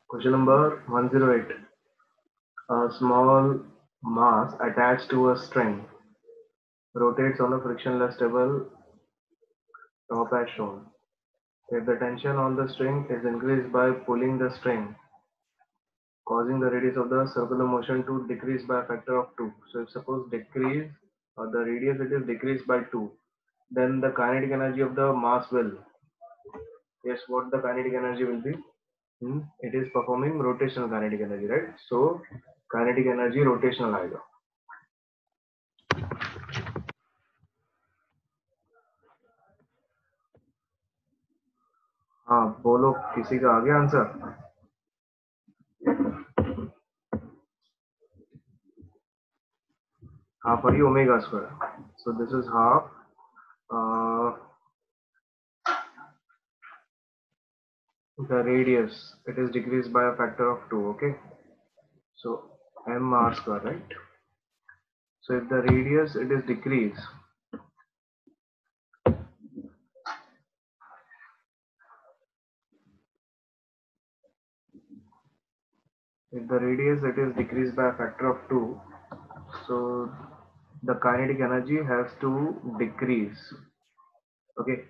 Question number 108. A small mass attached to a string rotates on a frictionless table top as shown. If the tension on the string is increased by pulling the string, causing the radius of the circular motion to decrease by a factor of 2. So if suppose decrease the radius it is decreased by 2, then the kinetic energy of the mass will, yes, what the kinetic energy will be? It is performing rotational kinetic energy, right? So kinetic energy rotational आएगा. हाँ बोलो, किसी का आ गया answer? Half I omega square. So this is half the radius. It is decreased by a factor of 2. Okay. So m r square, right? So if the radius it is decreased, by a factor of 2, so the kinetic energy has to decrease. Okay.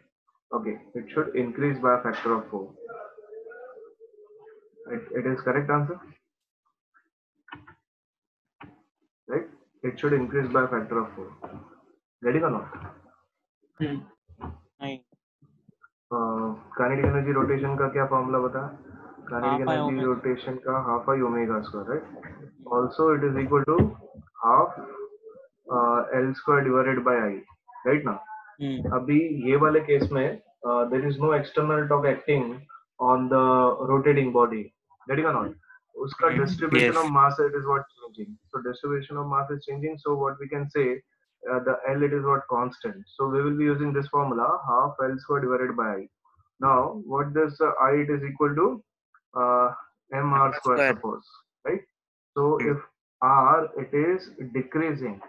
Okay. It should increase by a factor of 4. It is correct answer, right? It should increase by a factor of 4. Getting or not? नहीं. Kinetic energy rotation का क्या formula बता? Kinetic Half I energy omega. rotation का half I omega square, right? Also it is equal to half L square divided by I, right ना? अभी ये वाले case में there is no external torque acting on the rotating body, getting or not? उसका distribution Yes. of mass it is what changing. So distribution of mass is changing. So what we can say, the L it is what constant. So we will be using this formula, half L square divided by I. Now what this I it is equal to m r square, suppose, right? So if r it is decreasing,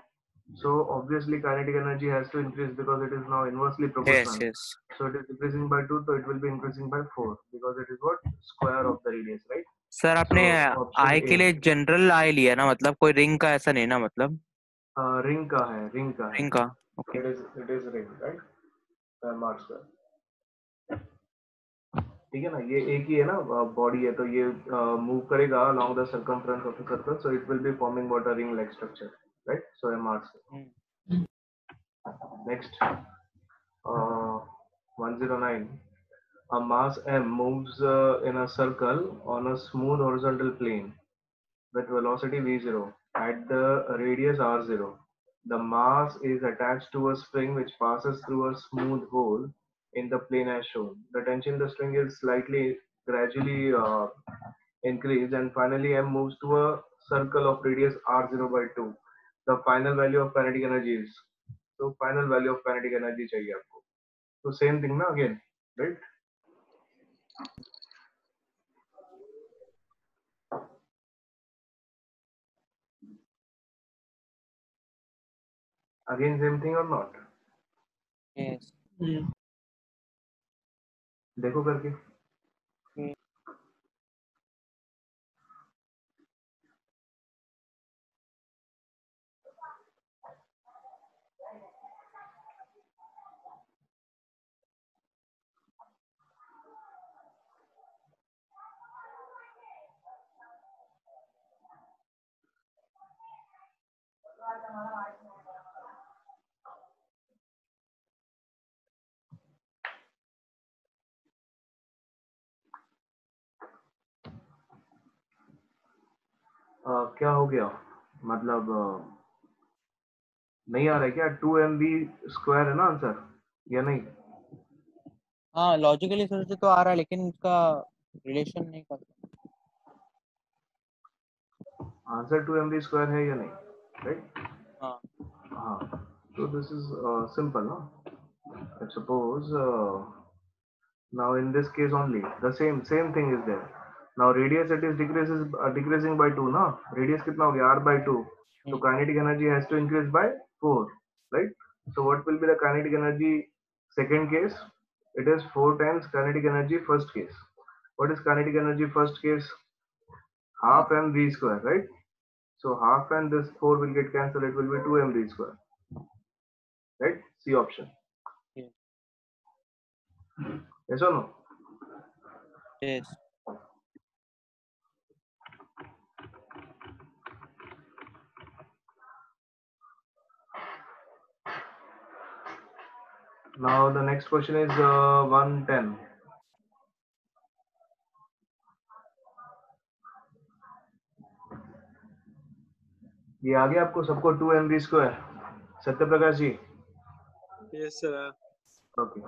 so obviously kinetic energy has to increase because it is now inversely proportional. Yes. So it is decreasing by 2, so it will be increasing by 4 because it is what square of the radius, right? Sir आपने So option आई के A. लिए general I लिया ना, मतलब कोई ring का ऐसा नहीं ना, मतलब रिंग का है, रिंग का है. रिंग का. Okay. It is ring, right? m r square. ठीक है ना, ये एक ही है ना बॉडी है, तो ये मूव करेगा along the circumference of the circle, so it will be forming what a ring like structure, right? So m r square. Next, 109. A mass m moves in a circle on a smooth horizontal plane with velocity v0 at the radius r0. The mass is attached to a spring which passes through a smooth hole in the plane as shown. The tension in the string is slightly gradually increased, and finally m moves to a circle of radius r0 by 2. The final value of kinetic energy is, so final value of kinetic energy चाहिए आपको. So same thing ना again, right? Again same thing or not? Yes. देखो करके. क्या हो गया, मतलब नहीं आ रहा है क्या? 2mv स्क्वायर है ना आंसर, या नहीं? हाँ, लॉजिकली सोचे तो आ रहा है, लेकिन उसका रिलेशन नहीं कर सकता. आंसर 2mv स्क्वायर है या नहीं, राइट? हाँ. हाँ, so this is simple, no? Suppose now in this case only the same thing is there. Now radius it is decreasing by 2, ना? Radius कितना हो गया? r by 2. So kinetic energy has to increase by 4, right? So what will be the kinetic energy second case? It is 4 times kinetic energy first case. What is kinetic energy first case? half mv square, right? So half and this 4 will get cancelled, it will be 2 mv square, right? C option. Yes. Yes or no? Yes. Now the next question is 110. ये आ गया आपको सबको 2 mv square, Satya Prakash ji? Yes, sir. Okay.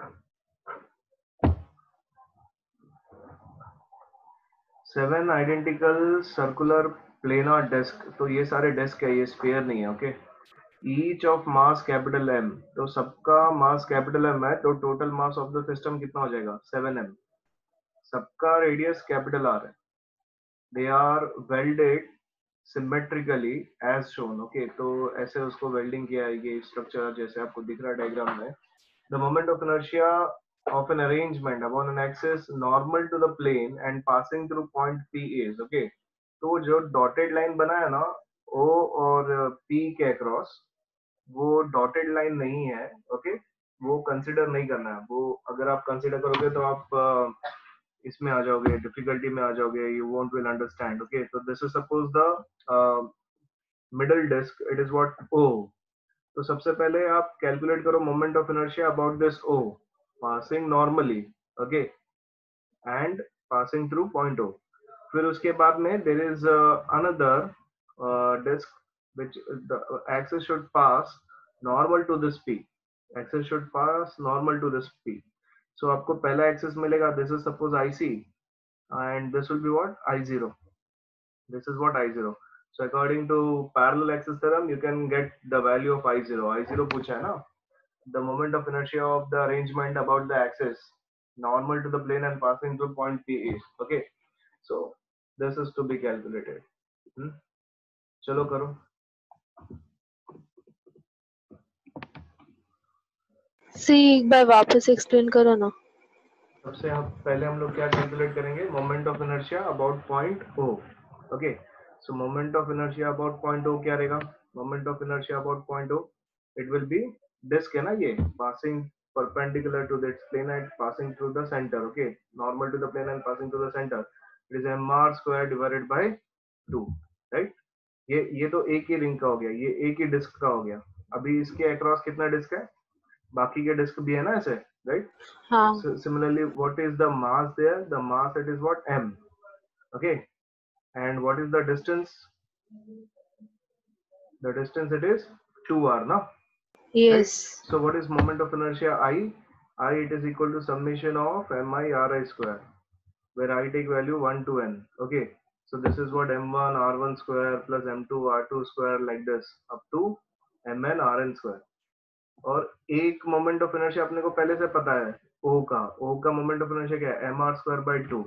7 identical circular planar disc, तो ये सारे disc है, ये sphere नहीं है. Okay. Each of mass capital M, तो सबका मास कैपिटल एम है, तो total mass of the system कितना हो जाएगा? 7m. सबका रेडियस कैपिटल आर है. They are welded symmetrically as shown. Okay, तो ऐसे उसको वेल्डिंग किया है, ये स्ट्रक्चर जैसे आपको दिख रहा है डायग्राम में. The moment of inertia of an arrangement upon an axis normal to the plane and passing through point P is. Okay, तो जो डॉटेड लाइन बना है ना O और P के अक्रॉस, वो डॉटेड लाइन नहीं है. ओके, वो कंसिडर नहीं करना है. वो अगर आप कंसिडर करोगे तो आप इसमें आ जाओगे, डिफिकल्टी में आ जाओगे, you won't will understand. Okay, तो this is suppose the middle disc, it is what O. तो सबसे पहले आप कैलकुलेट करो moment of inertia about this O passing normally. Okay, and passing through point O. फिर उसके बाद में there is another disk which the axis should pass normal to this P. Axis should pass normal to this P. So आपको पहला axis मिलेगा, this is suppose IC, and this will be what? I0. This is what I0. So according to parallel axis theorem, you can get the value of I0. I0 पूछा है ना? The moment of inertia of the arrangement about the axis normal to the plane and passing through point P is. Okay, so this is to be calculated. चलो करो. सी एक बार वापस explain करो ना. सबसे पहले हम लोग क्या कैलकुलेट करेंगे? Moment of inertia about point O. Okay, so moment of inertia about point O क्या रहेगा? Moment of inertia about point O, it will be disc है ना ये, passing perpendicular to its plane and passing through the center. Okay, normal to the plane and passing through the center, it is mr square divided by 2, right? ये तो एक ही ring का हो गया, ये एक ही डिस्क का हो गया. अभी इसके अक्रॉस कितना डिस्क है? बाकी के डिस्क भी है ना ऐसे, राइट? हाँ. So similarly, what is the mass there? The mass, it is what? M. Okay, and what is the distance? The distance, it is 2r, no? Yes. Right? So what is moment of inertia? I it is equal to summation of mi ri square, where I take value 1 to n. Okay, so this is what m1 r1 square plus m2 r2 square, like this up to mn rn square. और एक moment of inertia अपने को पहले से पता है, O का moment of inertia क्या है? mr square by 2.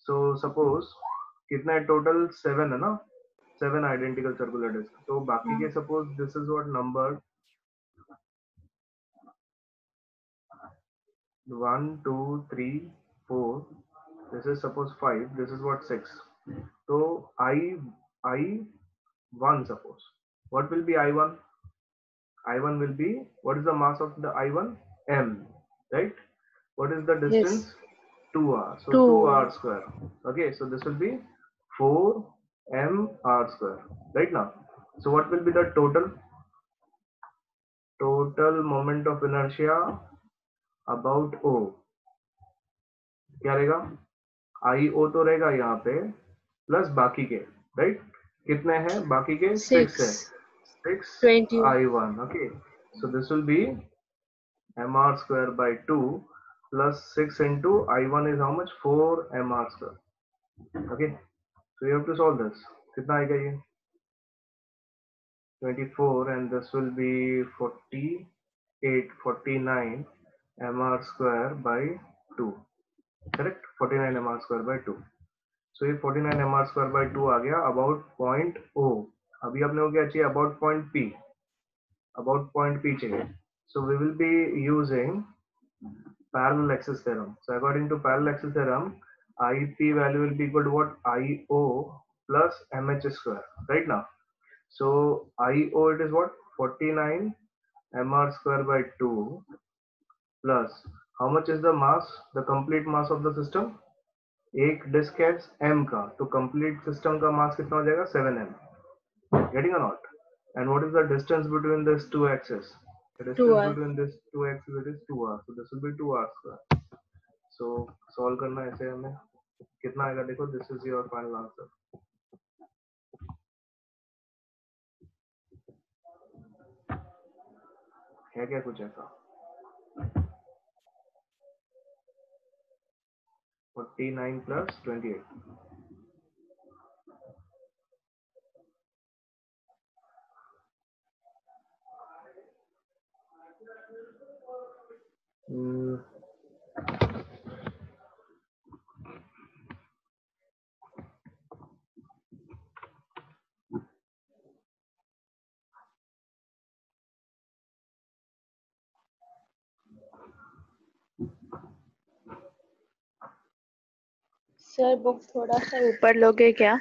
So suppose कितना है टोटल? 7 है ना? 7 आइडेंटिकल सर्कुलर डिस्क. तो बाकी के suppose this is what number 1 2 3 4, this is suppose 5, this is what 6. So I1 suppose, what will be I1? I1 will be, what is the mass of the I1? M, right? What is the distance? Yes. 2r, so 2. 2r square. Okay, so this will be 4mr square, right? Now, so what will be the total moment of inertia about O? क्या रहेगा? IO तो रहेगा यहाँ पे plus बाकी के, right? कितने हैं बाकी के? 6 है. 6 20. I1. Okay, so this will be mr square by 2 plus 6 into I1 is how much? 4 mr square. Okay, so you have to solve this. कितना आएगा ये? 24, and this will be 49 mr square by 2. Correct? 49 mr square by 2. So ये 49 mr square by 2 आ गया about point O. अभी अपने को क्या चाहिए? About point P. About point P चाहिए. So we will be using parallel axis theorem. So according to parallel axis theorem, IP value will be equal to what? IO plus mh square, right now. So IO it is what? 49 mr square by 2 plus how much is the mass, the complete mass of the system? एक disc है m का, तो complete system का mass कितना हो जाएगा? 7m. Getting or not? And what is the distance between these two axes? The distance 2r. between these two axes it is 2r. So this will be 2r square. So solve करना है ऐसे हमें, कितना आएगा देखो. This is your final answer. है क्या कुछ ऐसा? 49 plus 28. Hmm. सर बुक थोड़ा सा ऊपर लोगे क्या?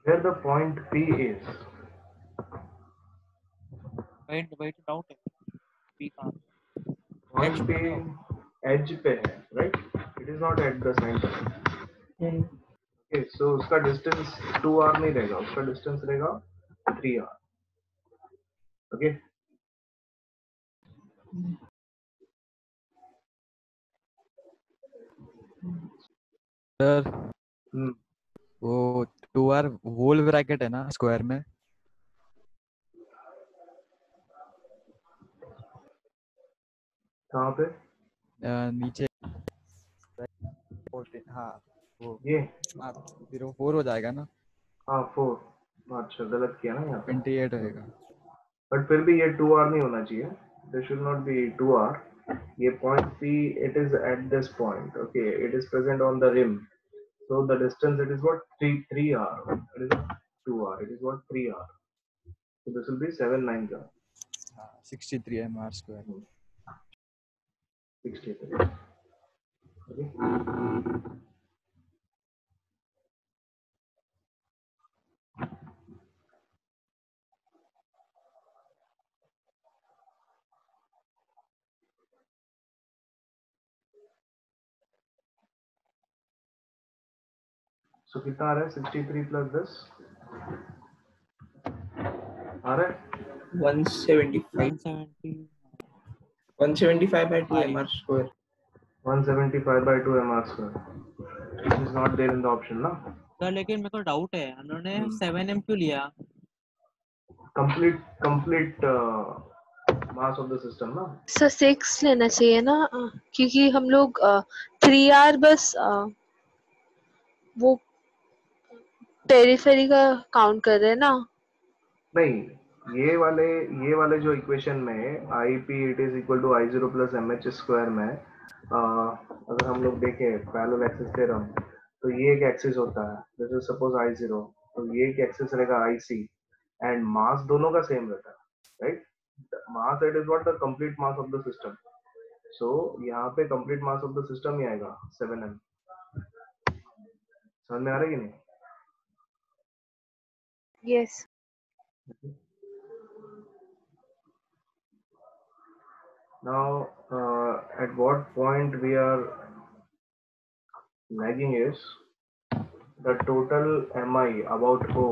Where the point P is. वही वही तो डाउट है P कहाँ Point H P पे होगा। edge पे है, right? It is not at the center. Okay, so उसका distance 2r नहीं रहेगा, उसका distance रहेगा 3r. Okay. Sir Hmm. वो 2r होल ब्रैकेट है ना स्क्वायर में? कहाँ पे? नीचे 14, हाँ वो ये 04 हो जाएगा ना? हाँ 4. अच्छा गलत किया ना यहाँ पे. 28 होएगा। बट फिर भी ये 2r नहीं होना चाहिए. There should not be 2r. ये point P it is at this point. Okay, it is present on the rim. So the distance it is what? 3r. It is not 2r. It is what? 3r. So this will be 7 9 का. हाँ 63 mr square. 63. Okay. So कितना आ रहा है? 63 plus this आ रहा है? 175 170 by 2 mr square. 175 by 2 mr square. This is not there in the option ना. Sir लेकिन मेरे को डाउट है उन्होंने 7m क्यों लिया? Complete mass of the system ना. सर 6 लेना चाहिए ना, क्योंकि हम लोग 3r बस वो पेरिफेरी का काउंट कर रहे हैं ना. नहीं, ये वाले जो इक्वेशन में I P it is equal to I zero plus M H square में अगर हम लोग देखें पैरेलल एक्सिस थ्योरम, तो ये एक एक्सिस होता है. This is suppose I zero, तो ये एक एक्सिस रहेगा आई सी, एंड मास दोनों का सेम रहता है, right? Mass it is what the complete mass of the system. So यहाँ पे complete mass of the system ही आएगा 7m. समझ में आ रहा है कि नहीं? Yes. Now, at what point we are lagging is the total mi about O.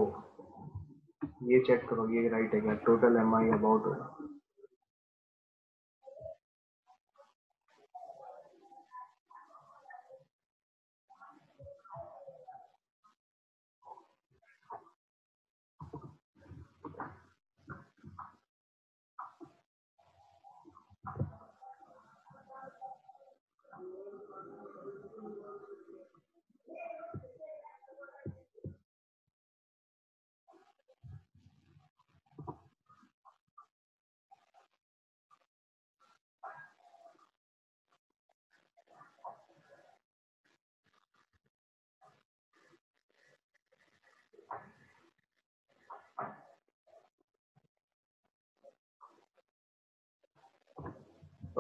ये चेक करो ये राइट है क्या? Total mi about O.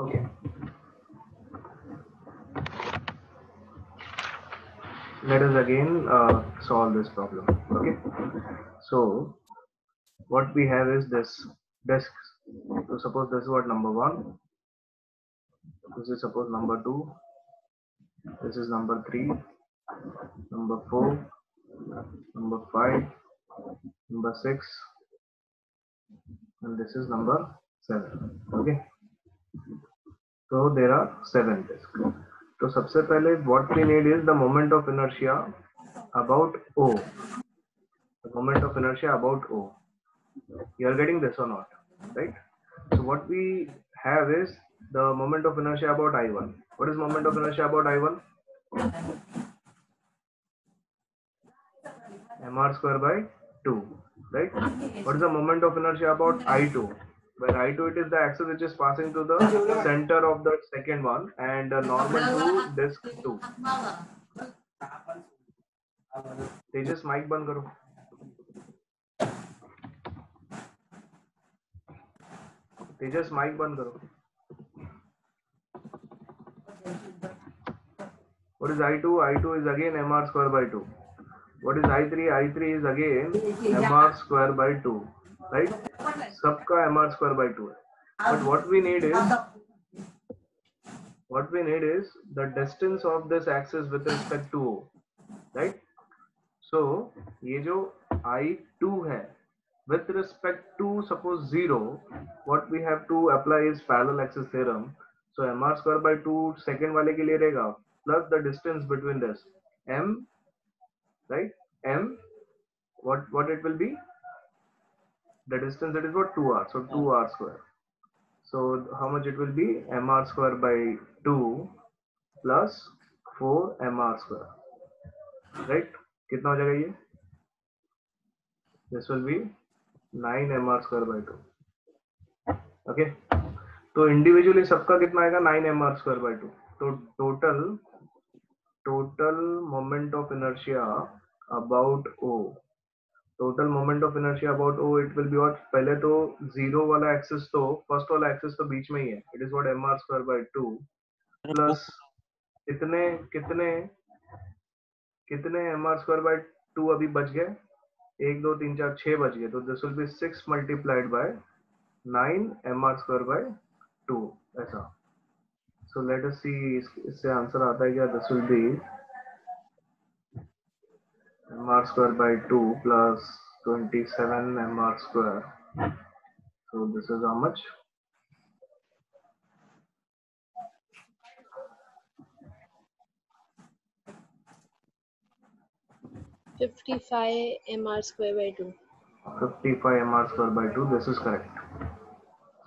Okay. let us again solve this problem. Okay, so what we have is this disk. So suppose this is what number 1, this is suppose number 2, this is number 3, number 4, number 5, number 6, and this is number 7. Okay, so there are 7 disks. So सबसे पहले what we need is the moment of inertia about O. The moment of inertia about O. You are getting this or not, right? So what we have is the moment of inertia about I1. What is moment of inertia about I1? mr square by 2, right? What is the moment of inertia about I2? Where I2, it is the axis which is passing to the center of the second one and normal to disk 2. Tejas mic बंद करो. तेजस mic बंद करो. What is I2? I2 is again mr square by 2. What is I3? I3 is again mr square by 2, right? सबका mr square by 2 है. But what we need is the distance of this axis with respect to O, right? So ये जो I2 है with respect to suppose 0, what we have to apply is parallel axis theorem. So mr square by 2 second वाले के लिए रहेगा plus the distance between this m, right? M, what it will be? The distance, that is what, 2r. So 2r square. So how much it will be? mr square by 2 plus 4 mr square, right? कितना हो जाएगा ये? This will be 9 mr square by 2. Okay. तो individually सबका कितना आएगा? 9 mr square by 2. तो total moment of inertia about O. Total moment of inertia about O, it will be what? पहले तो जीरो वाला एक्सिस तो फर्स्ट वाला एक्सिस तो बीच में ही है. It is what mr square by 2 plus कितने कितने कितने mr square by 2 अभी बच गए? 1 2 3 4 6 बच गए. तो this will be 6 multiplied by 9 mr square by 2 ऐसा. So let us see इससे आंसर आता है क्या? This will be mr square by 2 plus 27 mr square. So this is how much? $55 mr square by 2. 55 mr square by 2. This is correct.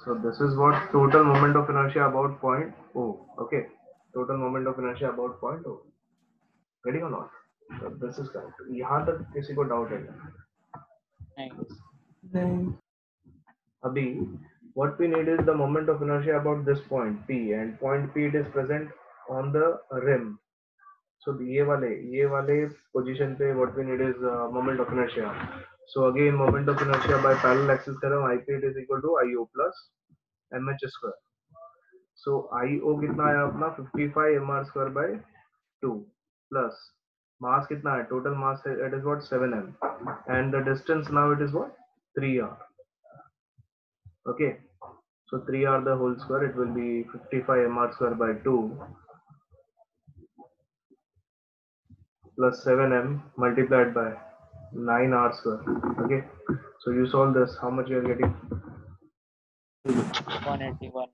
So this is what total moment of inertia about point O. Okay, total moment of inertia about point O. Getting or not? So this is correct. यहाँ तक किसी को doubt है क्या? नहीं. अभी what we need is the moment of inertia about this point P, and point P it is present on the rim. So ये वाले position पे what we need is moment of inertia. So again moment of inertia by parallel axis theorem, IP it is equal to IO plus MH square. So IO कितना आया अपना? 55 mr square by 2 plus mass कितना है? Total mass it is what? 7m, and the distance now it is what? 3r. Okay, so 3r the whole square, it will be 55 mr square by 2 plus 7m multiplied by 9r square. Okay, so you solve this, how much you are getting? 181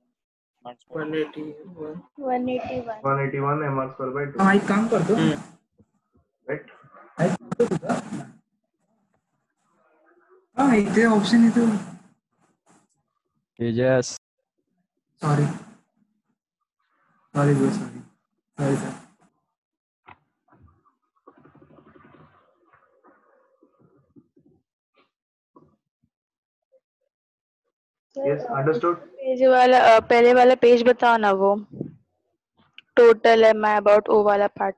months. 181. 181. 181 mr square by 2, हाँ एक काम कर दो. right? हाँ इतने option है तो. Yes. Sorry bro, sorry sir. Yes, understood. Page वाला पहले वाला पेज बताओ ना, वो टोटल है मैं अबाउट ओ वाला part.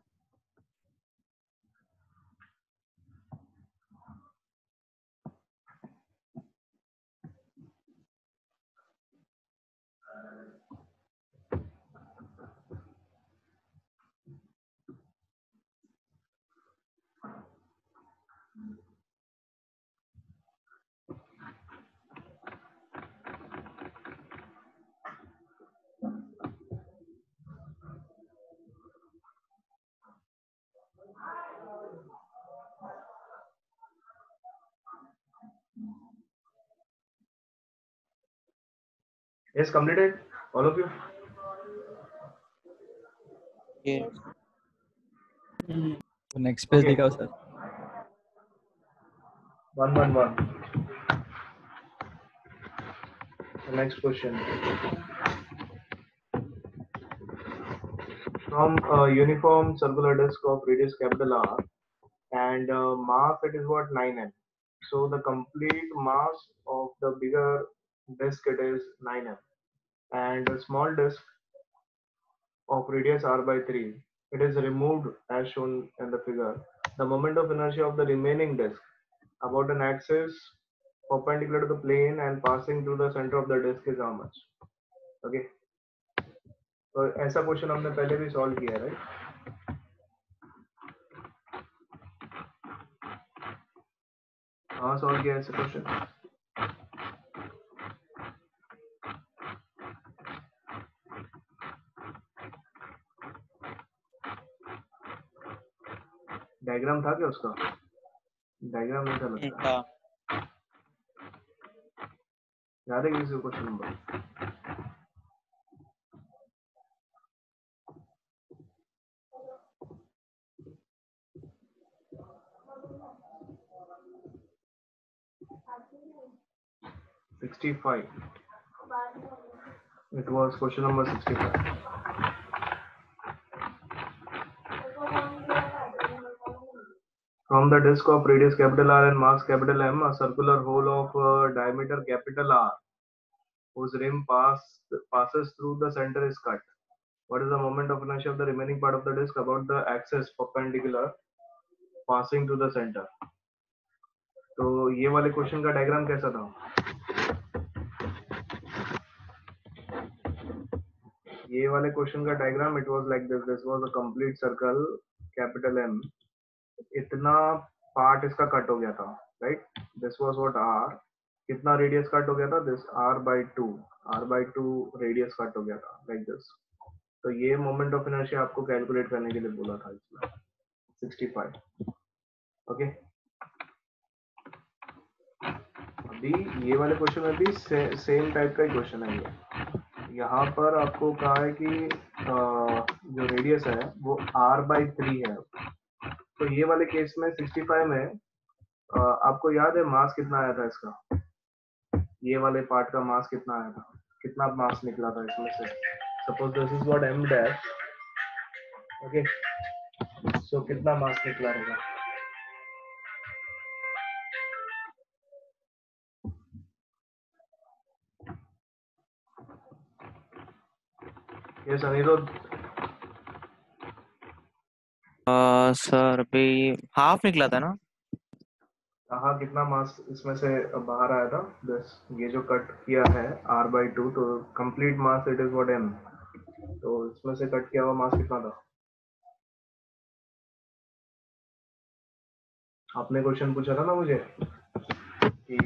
Yes, completed, all of you. Yes. तो नेक्स्ट पेज Okay. दिखाओ sir. 111. The next question. From a uniform circular disk of radius capital R and mass, it is what, 9m. So the complete mass of the bigger disk, it is 9m, and a small disk of radius r by 3, it is removed as shown in the figure. The moment of inertia of the remaining disk about an axis perpendicular to the plane and passing through the center of the disk is how much? Okay, तो ऐसा question हमने पहले भी solve किया है, right? हाँ, solve किया है ऐसा क्वेश्चन. डायग्राम था क्या उसका? डायग्राम नहीं था लगता. था. याद है किसी को question number? $65. It was question number 65. From the disk of radius capital R and mass capital M, a circular hole of diameter capital R, whose rim passes through the center, is cut. What is the moment of inertia of the remaining part of the disk about the axis perpendicular passing to the center? तो ये वाले question का diagram कैसा था? ये वाले question का diagram, it was like this. This was a complete circle, capital M. इतना पार्ट इसका कट हो गया था, right? This was what R. कितना रेडियस कट हो गया था? दिस R/2 रेडियस कट हो गया था, लाइक दिस. तो ये मोमेंट ऑफ इनर्शिया आपको कैलकुलेट करने के लिए बोला था इसमें. 65. ओके, अभी ये वाले क्वेश्चन में भी सेम टाइप का ही क्वेश्चन है. ये यहाँ पर आपको कहा है कि जो रेडियस है वो R/3 है. तो ये वाले केस में 65 में आपको याद है मास कितना आया था इसका? ये वाले पार्ट का मास कितना आया था? कितना मास निकला था इसमें से? Suppose this is what m dash. Okay, so कितना मास निकला रहेगा? यस अनिरुद्ध. सर अभी हाफ निकला था ना. हाँ, कितना मास इसमें से बाहर आया था? दिस, ये जो कट किया है R/2, तो complete mass it is what m. तो इसमें से कट किया हुआ मास कितना था? आपने क्वेश्चन पूछा था ना मुझे कि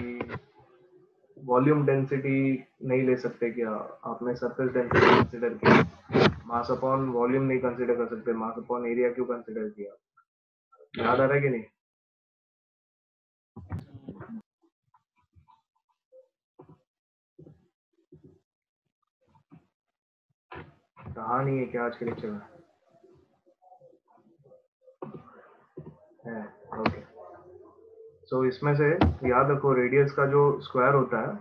वॉल्यूम डेंसिटी नहीं ले सकते क्या? आपने सरफेस डेंसिटी कंसीडर किया, मास अपॉन वॉल्यूम नहीं कंसीडर कर सकते. मास अपॉन एरिया क्यों कंसीडर किया? याद आ रहा है कि नहीं? कहा नहीं है क्या आज के लेक्चर में? है, ओके. सो इसमें से याद रखो, रेडियस का जो स्क्वायर होता है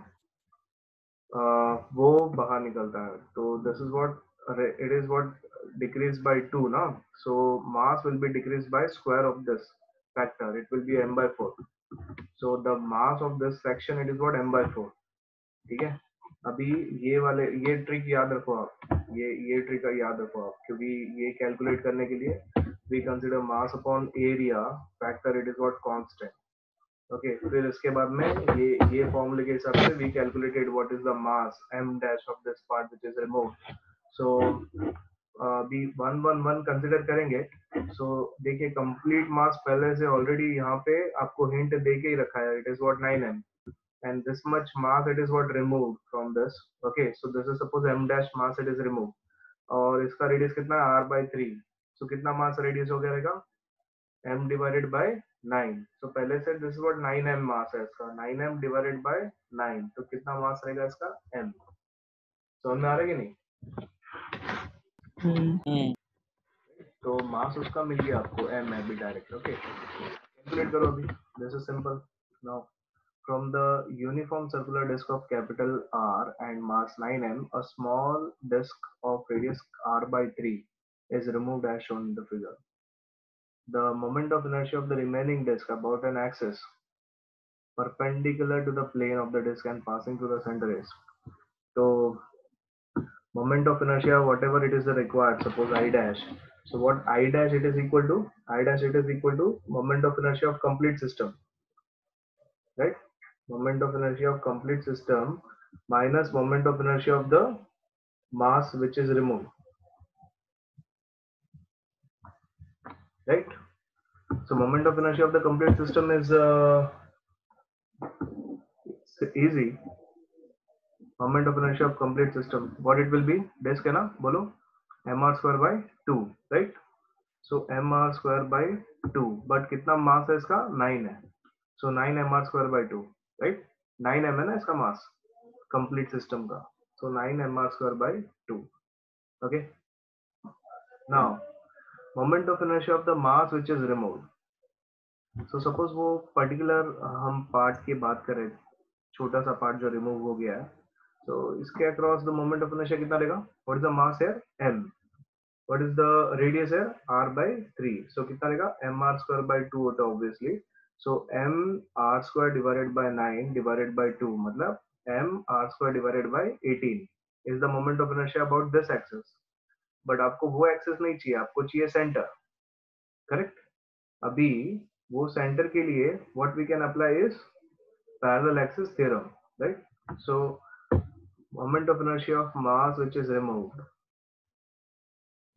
वो बाहर निकलता है. तो this is what it is what decrease by 2 ना. So mass will be decrease by square of this factor. It will be m/4. So the mass of this section it is what m/4. ठीक है. अभी ये trick याद रखो आप. ये trick याद रखो आप, क्योंकि ये कैलकुलेट करने के लिए we consider mass upon area factor, it is what constant. Okay, फिर इसके बाद में ये फॉर्मूले के हिसाब से we calculated what is the mass m dash of this part which is removed. So अभी 111 कंसीडर करेंगे. सो देखिए, कंप्लीट मास पहले से ऑलरेडी यहाँ पे आपको हिंट दे के ही रखा है. It is what 9m and this much mass it is what removed from this. Okay, so this is suppose m dash mass it is removed, और इसका रेडियस कितना है? R/3. so कितना मास रेडियस हो गया रहेगा? m divided by 9. so पहले से this is what 9m मास है इसका. 9m divided by 9, तो कितना मास रहेगा इसका? m. समझ में आ रहा है कि नहीं? हम्म तो मास उसका मिल गया आपको, m है अभी डायरेक्ट. ओके, कैलकुलेट करो अभी. This is simple. Now from the uniform circular disk of capital R and mass 9m, a small disk of radius r by 3 is removed as shown in the figure. The moment of inertia of the remaining disk about an axis perpendicular to the plane of the disk and passing through the center is. So moment of inertia, whatever it is required, suppose I dash. So what I dash it is equal to? I dash it is equal to moment of inertia of complete system, right? Moment of inertia of complete system minus moment of inertia of the mass which is removed, right? So moment of inertia of the complete system is easy. Moment of inertia of complete system, what it will be? Disk है ना, बोलो, mr square by 2, right? So mr square by 2, but कितना mass है इसका? 9 है. So 9 mr square by 2, right? 9 m है ना इसका mass complete system का. So 9 mr square by 2. Okay. Now moment of inertia of the mass which is removed. So suppose वो particular हम part की बात करें, छोटा सा part जो remove हो गया है, so इसके across the moment of inertia कितना रहेगा? What is the mass here? m. What is the radius here? r by 3. So कितना रहेगा? mr square by 2 होता है obviously. So m r square divided by 9 divided by 2 मतलब m r square divided by 18 is the moment of inertia about this axis. But आपको वो axis नहीं चाहिए, आपको चाहिए center, correct? अभी वो center के लिए what we can apply is parallel axis theorem, right? So moment of inertia of mass which is removed,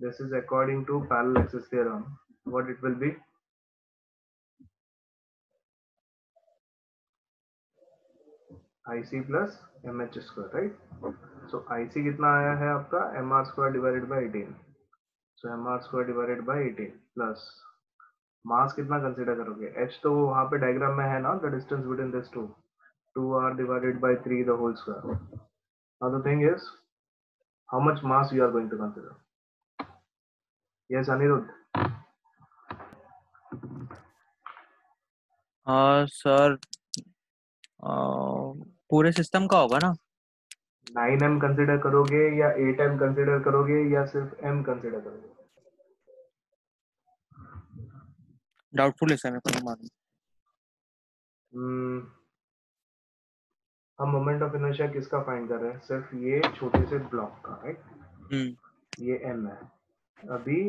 this is according to parallel axis theorem. What it will be? IC plus mh square, right? So IC कितना आया है आपका? mr square divided by 18. So mr square divided by 18 plus मास कितना consider करोगे? h तो वहां पे diagram में है ना, the distance between these two, 2r divided by 3 the whole square. Now the thing is, how much mass you are going to consider? Yes, Anirudh. Sir पूरे system का होगा ना? 9m कंसीडर करोगे या 8m कंसीडर करोगे या सिर्फ m consider करोगे? डाउटफुल है सर, मेरे को नहीं मालूम. हम मोमेंट ऑफ इनर्शिया किसका फाइंड कर रहे हैं? सिर्फ ये छोटे से ब्लॉक का, राइट? ये m है. अभी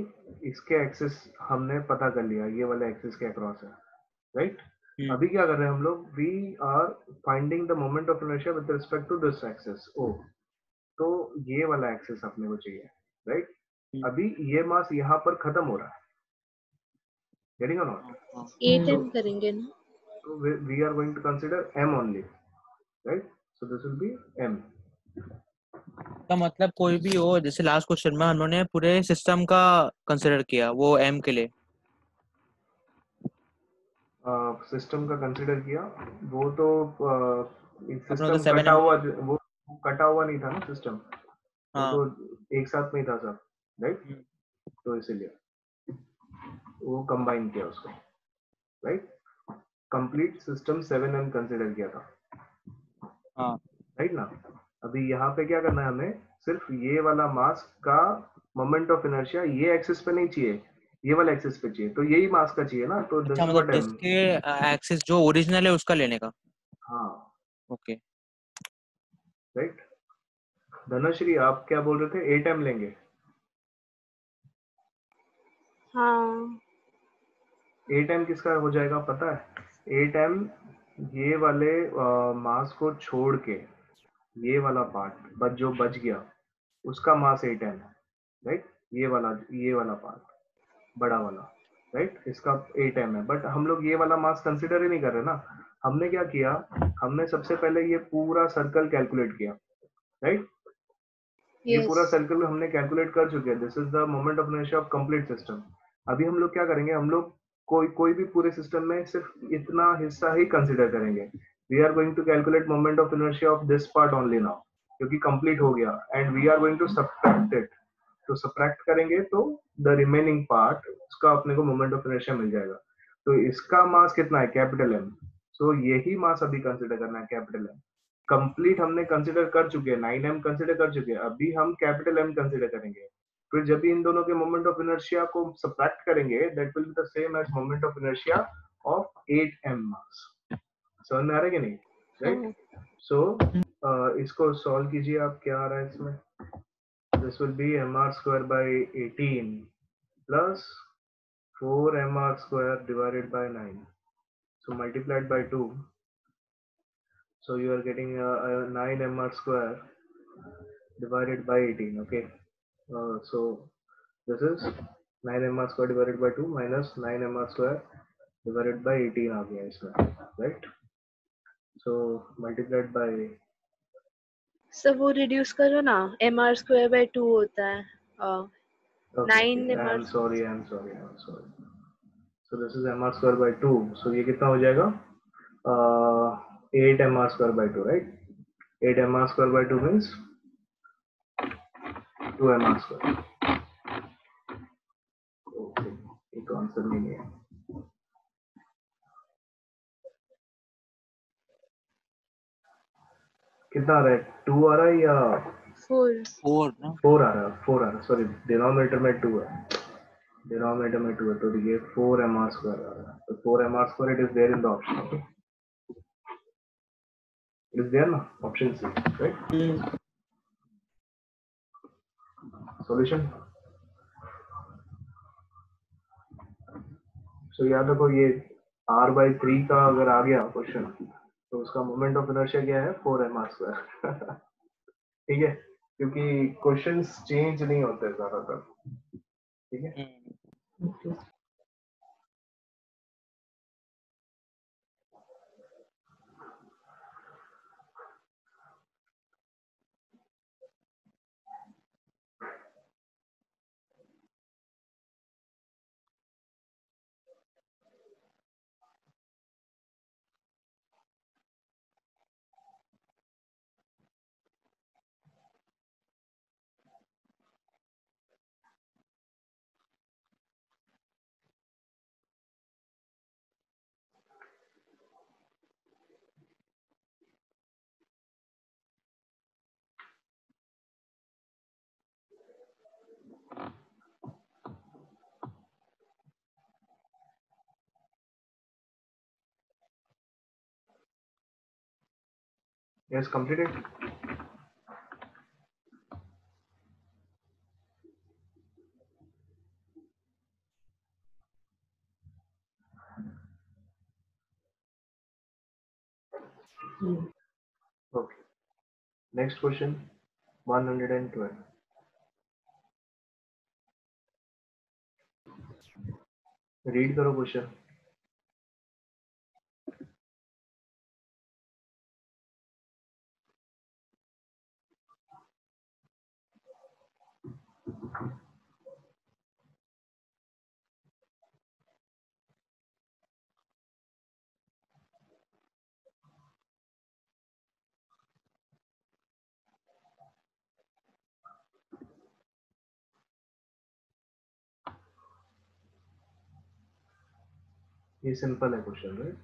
इसके एक्सिस हमने पता कर लिया, ये वाला एक्सिस के अक्रॉस है, राइट? अभी क्या कर रहे हैं हम लोग? We are finding the moment of inertia with respect to this axis O. तो ये वाला एक्सिस अपने को चाहिए, राइट? अभी ये मास यहाँ पर खत्म हो रहा है, गेटिंग और नॉट? 8m करेंगे ना, तो we are going to consider m only, right? So this will be m. का मतलब कोई भी हो, जैसे लास्ट क्वेश्चन में हमने पूरे सिस्टम का कंसीडर किया, वो m के लिए सिस्टम का कंसीडर किया, वो तो सिस्टम तो 7M कटा हुआ, वो कटा हुआ नहीं था ना सिस्टम, वो तो एक साथ में ही था सब, राइट? तो इसीलिए वो कंबाइन किया उसको, right? Complete system 7m consider किया था, राइट ना? अभी यहाँ पे क्या करना है हमें? सिर्फ ये वाला मास का मोमेंट ऑफ इनर्शिया ये एक्सिस पे नहीं चाहिए, ये वाला एक्सिस पे चाहिए, तो यही मास का चाहिए ना. तो अच्छा, मतलब डिस्क के एक्सिस जो ओरिजिनल है उसका लेने का. हाँ, ओके, राइट. धनश्री आप क्या बोल रहे थे? 8m लेंगे? हाँ 8m किसका हो जाएगा पता है? 8m ये वाले मास को छोड़ के ये वाला पार्ट जो बच गया उसका मास 8m है, राइट? ये वाला पार्ट बड़ा वाला, राइट? इसका 8m है, बट हम लोग ये वाला मास कंसीडर ही नहीं कर रहे ना. हमने क्या किया? हमने सबसे पहले ये पूरा सर्कल कैलकुलेट किया, राइट? ये पूरा सर्कल हमने कैलकुलेट कर चुके हैं. This is the moment of inertia of complete system. अभी हम लोग क्या करेंगे? हम लोग कोई भी पूरे सिस्टम में सिर्फ इतना हिस्सा ही कंसीडर करेंगे. We are going to calculate moment of inertia of this part only now. क्योंकि कंप्लीट हो गया and we are going to subtract it. तो सबट्रैक्ट करेंगे तो द रिमेनिंग पार्ट उसका अपने को मोमेंट ऑफ इनर्शिया मिल जाएगा। तो इसका मास कितना है, कैपिटल एम। सो यही मास अभी कंसिडर करना है, कैपिटल एम। कंप्लीट हमने कंसिडर कर चुके हैं, 9m कंसिडर कर चुके हैं, अभी हम कैपिटल एम कंसिडर करेंगे। फिर जब भी इन दोनों के मोमेंट ऑफ इनर्शिया को सबट्रैक्ट करेंगे that will be the same as moment of inertia of 8m mass. समझ में आ रहा है कि नहीं, राइट? सो इसको सॉल्व कीजिए आप, क्या आ रहा है इसमें? This will B mr square by 18 plus 4mr square divided by 9, so multiplied by 2, so you are getting 9mr square divided by 18. Okay, so this is 9mr square divided by 2 minus 9mr square divided by 18 आ गया इसमें, right? So multiplied by सब वो reduce करो ना, mr square by 2 होता है। okay, 9 okay. mr I'm sorry. So this is mr square by 2, so ये कितना हो जाएगा? 8mr square by 2, right? 8mr square by 2 means 2mr square. Okay, ये तो आंसर नहीं है। कितना आ रहा है, 2 आ रहा है या 4? 4 ना? 4 आ रहा है? 4 आ रहा है, सॉरी डिनोमिनेटर में 2 है, डिनोमिनेटर में 2 है, तो ये 4mr square आ रहा है। तो 4mr square it is there in the option, okay? It is there ना, option C, right? Solution. So याद रखो ये r/3 का अगर आ गया क्वेश्चन तो उसका मोमेंट ऑफ इनर्शिया क्या है, 4mr square। ठीक है, क्योंकि क्वेश्चंस चेंज नहीं होते ज्यादातर, ठीक है? Okay. Yes, completed. Okay. Next question, 112. Read करो क्वेश्चन। ये सिंपल है question, right?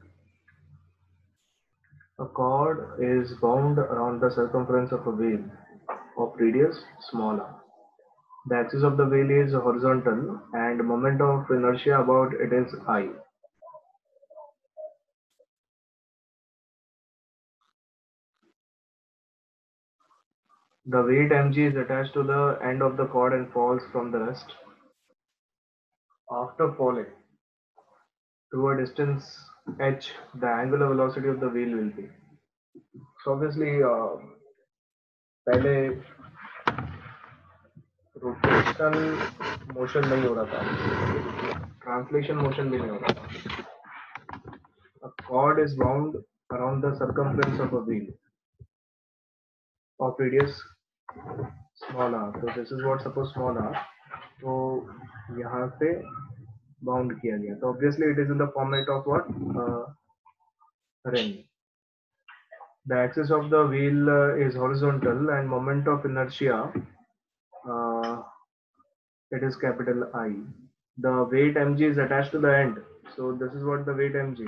A cord is bound around the circumference of a wheel of radius small r. The axis of the wheel is horizontal and moment of inertia about it is I. The weight mg is attached to the end of the cord and falls from the rest. After falling to a distance h, the angular velocity of the wheel will be. So obviously, पहले rotational motion नहीं हो रहा था, translation motion भी नहीं हो रहा था. A cord is wound around the circumference of a wheel of radius small r. So this is what, suppose small r. तो यहाँ पे बाउंड किया गया, तो obviously it is in the format of what, ring. The axis of the wheel is horizontal and moment of inertia, uh, it is capital I. The weight mg is attached to the end. So this is what the weight mg.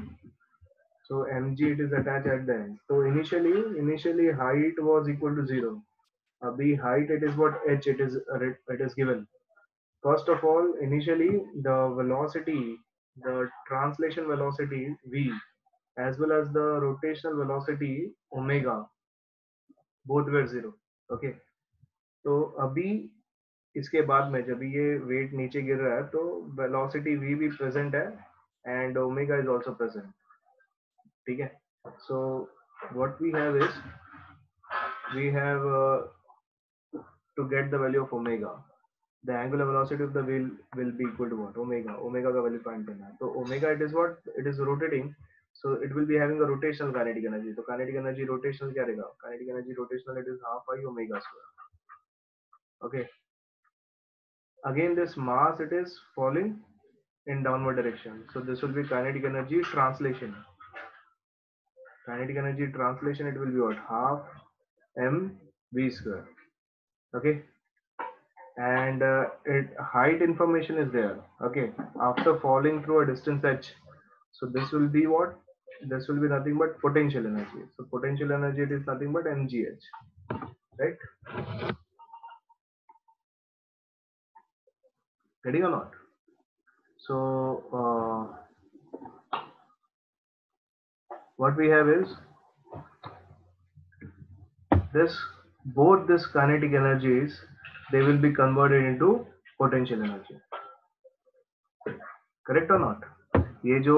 So mg it is attached at the end. So initially height was equal to 0. The height it is what h it is given. First of all, initially the velocity, the translation velocity v, as well as the rotational velocity omega, both were 0. Okay. तो अभी इसके बाद में जब ये wait नीचे गिर रहा है तो वेलोसिटी v भी प्रेजेंट है and omega is also present. ठीक है. So what we have is we have to get the value of omega. The angular velocity of the wheel will be equal to what? Omega. Omega का value find करना है. तो omega it is what? It is rotating. So it will be having a rotational kinetic energy. तो kinetic energy rotational क्या रहेगा? Kinetic energy rotational it is half I omega square. Okay. Again this mass it is falling in downward direction. So this will be kinetic energy translation. Kinetic energy translation it will be what? Half m v square. Okay. And height information is there. Okay, after falling through a distance h, so this will be what? This will be nothing but potential energy. So potential energy it is nothing but mgh, right? Getting or not? So what we have is this, both this kinetic energies they will be converted into potential energy. Correct or not? ये जो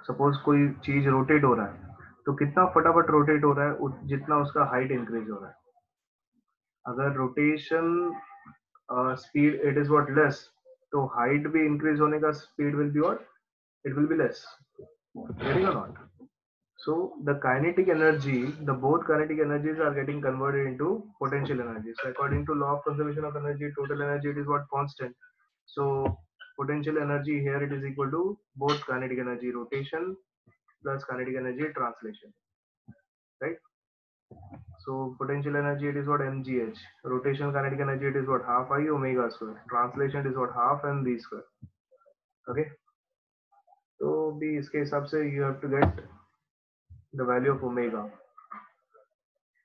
suppose कोई चीज rotate हो रहा है तो कितना फटाफट रोटेट हो रहा है जितना उसका हाइट इंक्रीज हो रहा है. अगर rotation speed it is what less, तो हाइट भी इंक्रीज होने का speed will be what? It will be less. Getting और not? So the kinetic energy, the both kinetic energies are getting converted into potential energy. So according to law of conservation of energy, total energy it is what? Constant. So potential energy here it is equal to both kinetic energy rotation plus kinetic energy translation, right? So potential energy it is what? mgh. Rotational kinetic energy it is what? Half I omega square. Translation it is what? Half mv square. Okay. So भी इसके हिसाब से you have to get the value of omega.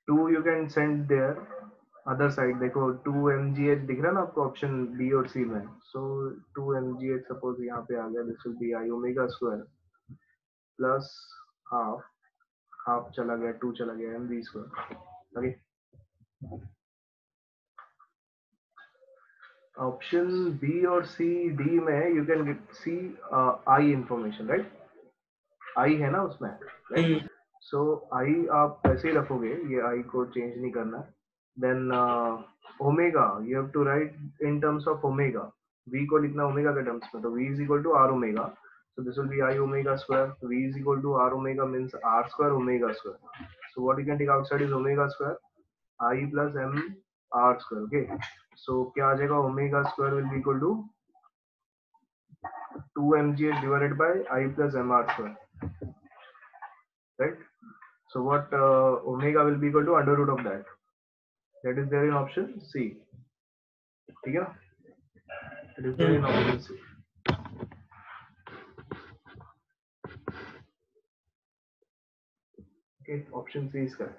2 you can send there. Other side देखो 2 mgh दिख रहा है ना आपको ऑप्शन बी और सी में. सो 2 mgh सपोज यहाँ पे आ गया. This will be I omega square plus half, half चला गया 2 चला गया mv square. Okay. Option B और सी डी में you can get see I information, right? I है ना उसमें, राइट? सो आई आप ऐसे ही रखोगे, ये आई को चेंज नहीं करना है. Then omega you have to write in terms of omega. v को लिखना ओमेगा के टर्म्स में, तो v is equal to r omega. So this will be I omega square. v is equal to r omega means r square omega square. So what you can take outside is omega square I plus m r square. Okay. सो क्या आ जाएगा? Omega square will be equal to 2 mgh divided by I plus mr square, right? So what omega will be equal to under root of that. That is there in option C. ठीक है? It is there in option C. Okay, option C is correct.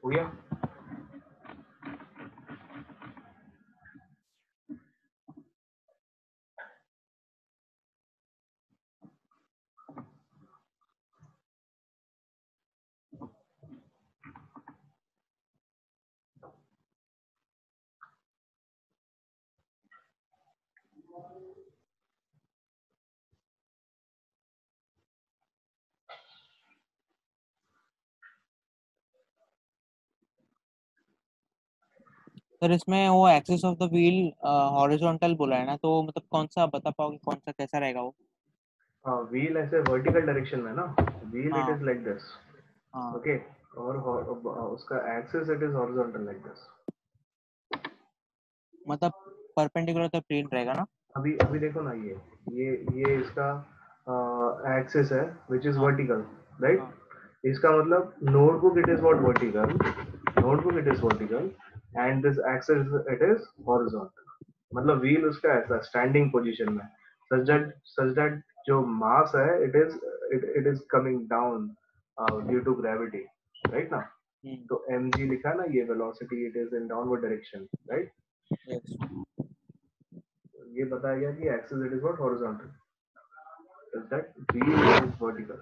हो गया? Sir इसमें वो axis of the wheel horizontal बोला है ना, तो मतलब कौन सा बता पाओगे, कौन सा कैसा रहेगा वो? व्हील ऐसे वर्टिकल डायरेक्शन में ना, व्हील इट हाँ इज लाइक दिस, हाँ ओके, और उसका axis it is horizontal like this. मतलब परपेंडिकुलर तो प्लेन रहेगा ना. अभी अभी देखो ना, ये इसका एक्सिस है विच इज हाँ वर्टिकल, राइट. हाँ इसका मतलब notebook it is what vertical, notebook it is vertical and this axis it is horizontal. मतलब व्हील उसका ऐसा स्टैंडिंग पोजीशन में, सच दैट जो मास है it is coming down due to gravity, right ना. हम्म तो mg लिखा है ना, ये velocity it is in downward direction, right. Yes ये बताया गया कि axis it is what horizontal, is that wheel is vertical.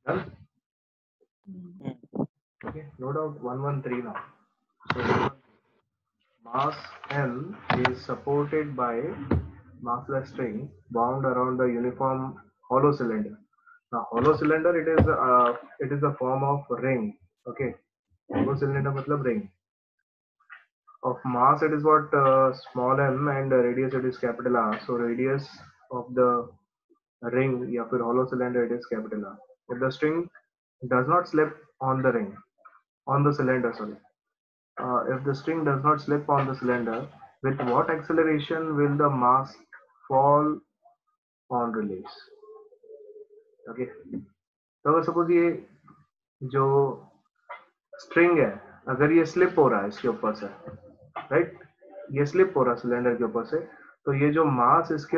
Done? Okay, note out 113 now. So mass M is supported by massless string bound around the uniform hollow cylinder. Now hollow cylinder it is a form of ring. Okay, hollow cylinder मतलब ring. Of mass it is what small m and radius it is capital R. So radius of the ring या फिर hollow cylinder it is capital R. If the string does not slip on the ring, on the cylinder, sorry. If the string does not slip on the cylinder, with what acceleration will the mass fall on release? Okay. तो अगर suppose ये जो string है, अगर ये slip हो रहा है इसके ऊपर से, राइट, ये स्लिप हो रहा है सिलेंडर के ऊपर से, तो ये जो मास इसके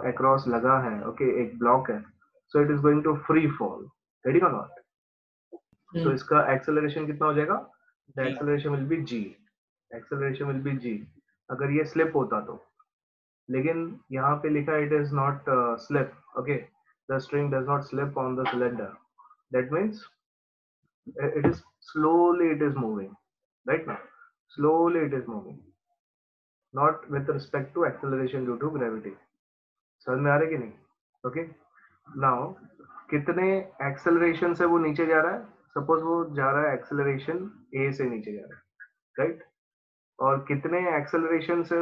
अक्रॉस लगा है, ओके, एक ब्लॉक है, so it is going to free fall, ready और नॉट. तो इसका एक्सेलरेशन कितना हो जाएगा? The acceleration will be g, acceleration will be g, अगर ये स्लिप होता तो. लेकिन यहाँ पे लिखा it is not slip, okay, the string does not slip on the cylinder, that means it is slowly it is moving, right now, slowly it is moving, not with respect to acceleration due to gravity. समझ में आ रहा है कि नहीं? Okay, now कितने acceleration से वो नीचे जा रहा है? सपोज वो जा रहा है एक्सेलरेशन ए से नीचे जा रहा है, राइट, और कितने एक्सेलरेशन से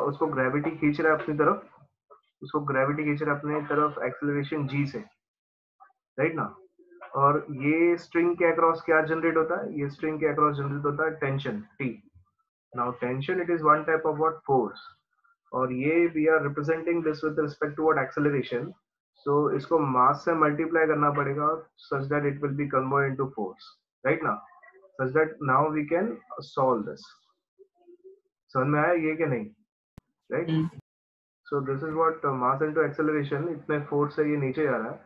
उसको ग्रेविटी खींच रहा है अपनी तरफ, उसको ग्रेविटी खींच रहा है अपनी तरफ एक्सेलरेशन जी से, राइट ना. और ये स्ट्रिंग के अक्रॉस क्या जनरेट होता है? ये स्ट्रिंग के अक्रॉस जनरेट होता है tension T. Now tension it is one type of what force, और ये we are representing this with respect to what acceleration. So इसको मास से मल्टीप्लाई करना पड़ेगा such that it will be convert into force, right ना, such that now we can solve this. समझ में आया ये कि नहीं? Right. So this is what mass into acceleration, इतने फोर्स से ये नीचे जा रहा है,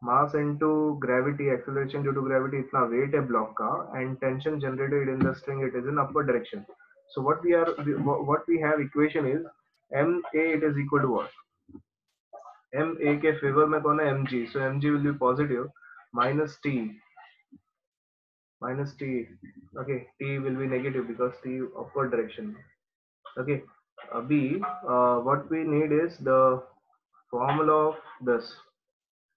mass into gravity, acceleration due to gravity, इतना weight है block का, and tension generated in the string it is in upward direction. So what we have equation is ma it is equal to what? ma के favor में कौन है? mg. So mg will be positive minus t, okay, t will be negative because t upward direction. Okay, abhi what we need is the formula of this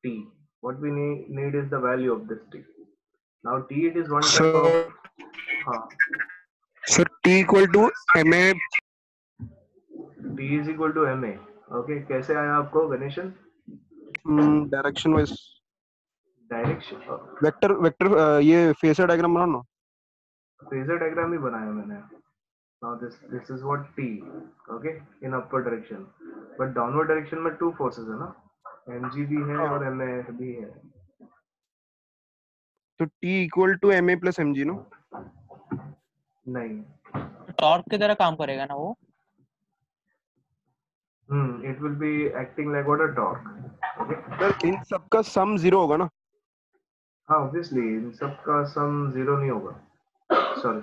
t. What we need is the value of this t. Now t it is one type of So T equal to ma. t is equal to ma. Okay, कैसे आया आपको Ganesan? Direction wise direction vector ये phasor diagram बनाओ ना. Phasor diagram ही बनाया मैंने. Now this is what t, okay, in upward direction, but downward direction में two forces है ना, mg भी है और ma भी है. तो T equal to ma plus mg no. नहीं, टॉर्क की तरह काम करेगा ना वो. it will be acting like what a torque. Okay, sir इन सब का sum 0 होगा ना. हाँ obviously इन सब का sum 0 नहीं होगा, sorry,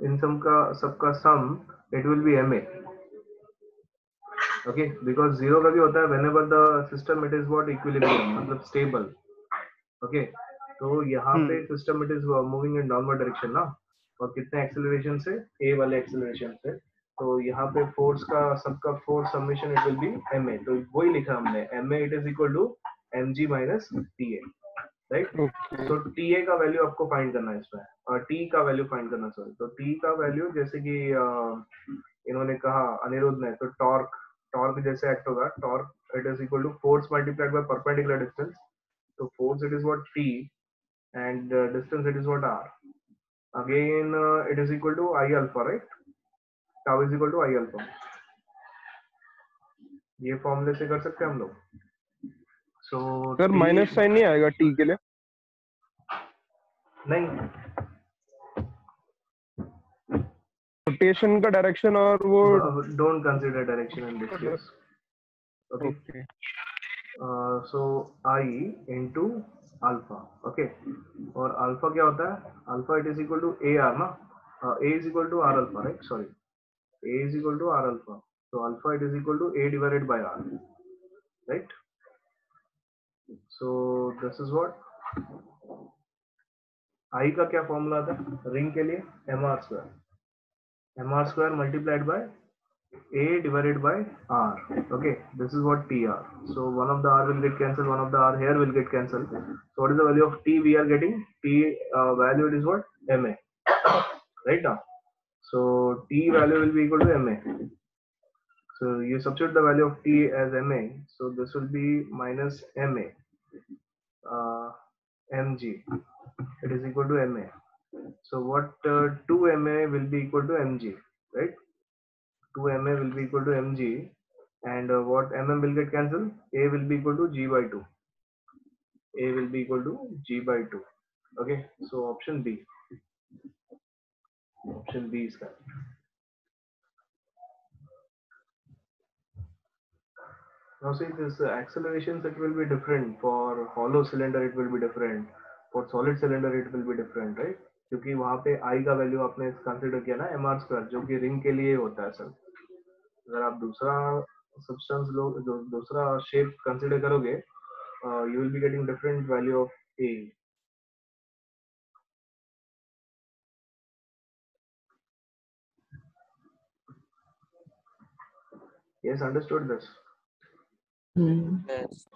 इन सबका sum it will be ma. Okay, because 0 का भी होता है whenever the system it is what equilibrium, मतलब stable. Okay, तो यहाँ पे system it is moving in downward direction ना, और कितने एक्सेलरेशन से? a वाले एक्सेलरेशन से. तो यहाँ पे फोर्स का सबका force summation it will be ma. तो वही लिखा हमने, ma it is equal to mg minus ta, right. तो ta का वैल्यू आपको फाइंड करना है इसमें, और t का वैल्यू फाइंड करना, सॉरी. तो t का वैल्यू जैसे कि इन्होंने कहा अनिरुद्ध ने, तो टॉर्क टॉर्क जैसे एक्ट होगा, torque it is equal to force multiplied by perpendicular distance. तो force it is what T and distance it is what R. Again it is equal to I alpha, right? Tau is equal to I alpha. ये फॉर्मूले से कर सकते हैं हम लोग. So sir minus sign नहीं आएगा टी के लिए? नहीं, रोटेशन का डायरेक्शन और वो don't consider direction in this case. Okay. Okay So I into alpha. Okay. और alpha क्या होता है? Alpha it is equal to AR ना? A is equal to R alpha, right? Sorry. A is equal to R alpha. So alpha it is equal to A divided by R, right? So this is what I का क्या formula था ring के लिए? mr square multiplied by A divided by R. Okay, this is what TR. So one of the R will get cancelled, one of the R here will get cancelled. So what is the value of T we are getting? T value it is what? MA. Right now. So T value will be equal to MA. So you substitute the value of T as MA. So this will be minus MA. Mg. It is equal to MA. So what 2MA will be equal to Mg, right? 2MA will be equal to Mg, and what mm will get cancelled? A will be equal to G by 2. A will be equal to G by 2. Okay, so option B. Option B is correct. Now see this accelerations, it will be different. For hollow cylinder it will be different. For solid cylinder it will be different, right? क्योंकि वहाँ पे I का value आपने consider किया ना mr square, जो कि ring के लिए होता है सर. अगर आप दूसरा सब्सटेंस लो, जो दूसरा शेप कंसिडर करोगे, you will be getting different value of A. Yes, understood this. Yes.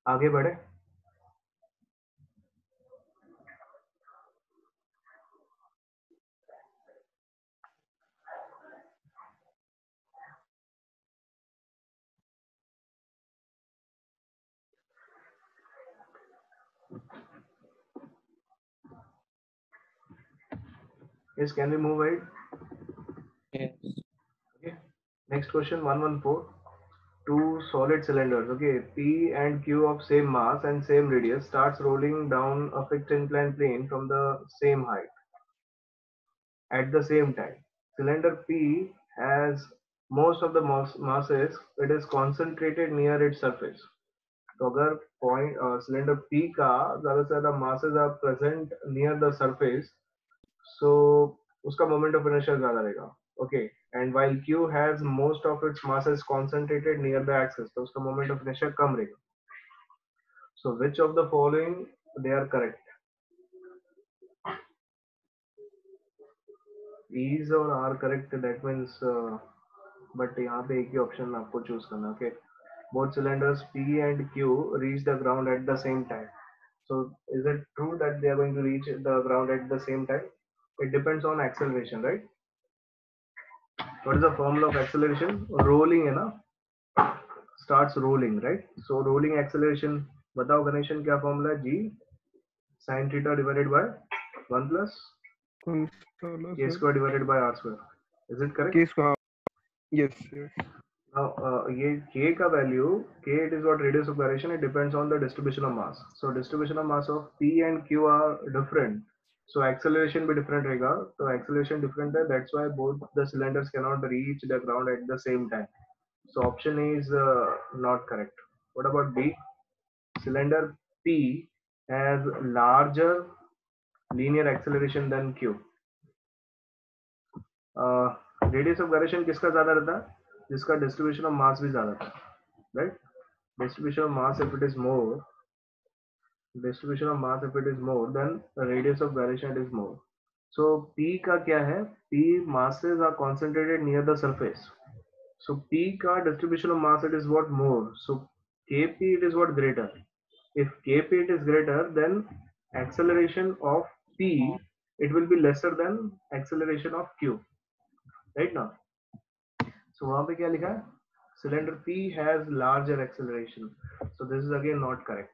आगे बढ़े. Yes, can we move ahead? Yes. Okay. Next question 114. Two solid cylinders, okay, P and Q of same mass and same radius starts rolling down a fixed inclined plane from the same height at the same time. Cylinder P has most of the masses, it is concentrated near its surface. तो अगर point cylinder P का ज्यादा से ज्यादा masses are present near the surface, so उसका moment of inertia ज्यादा रहेगा. Okay, and while Q has most of its masses concentrated near the axis, तो उसका moment of inertia कम रहेगा. So which of the following they are correct? These or are correct, that means but यहाँ पे एक ही option आपको choose करना. Okay, both cylinders P and Q reach the ground at the same time. So is it true that they are going to reach the ground at the same time? It depends on acceleration, right? What is the formula of acceleration? Rolling है ना, starts rolling, right? So rolling acceleration, बताओ गणेशन क्या formula है? G sin theta divided by 1 plus k square divided by r square. Is it correct? K square. Yes. Now ये k का value, k it is what radius of gyration, it depends on the distribution of mass. So distribution of mass of P and Q are different. So acceleration भी different रहेगा. So acceleration different है. That's why both the cylinders cannot reach the ground at the same time. So option A is not correct. What about B? Cylinder P has larger linear acceleration than Q. Radius of gyration किसका ज़्यादा रहता है? जिसका distribution of mass भी ज़्यादा था, right? Distribution of mass if it is more, then the radius of gyration it is more. So P का क्या है? P masses are concentrated near the surface. So P का distribution of mass, it is what more. So Kp it is what greater. If Kp it is greater, then acceleration of P it will be lesser than acceleration of Q. Right now. So वहाँ पे क्या लिखा है? Cylinder P has larger acceleration. So this is again not correct.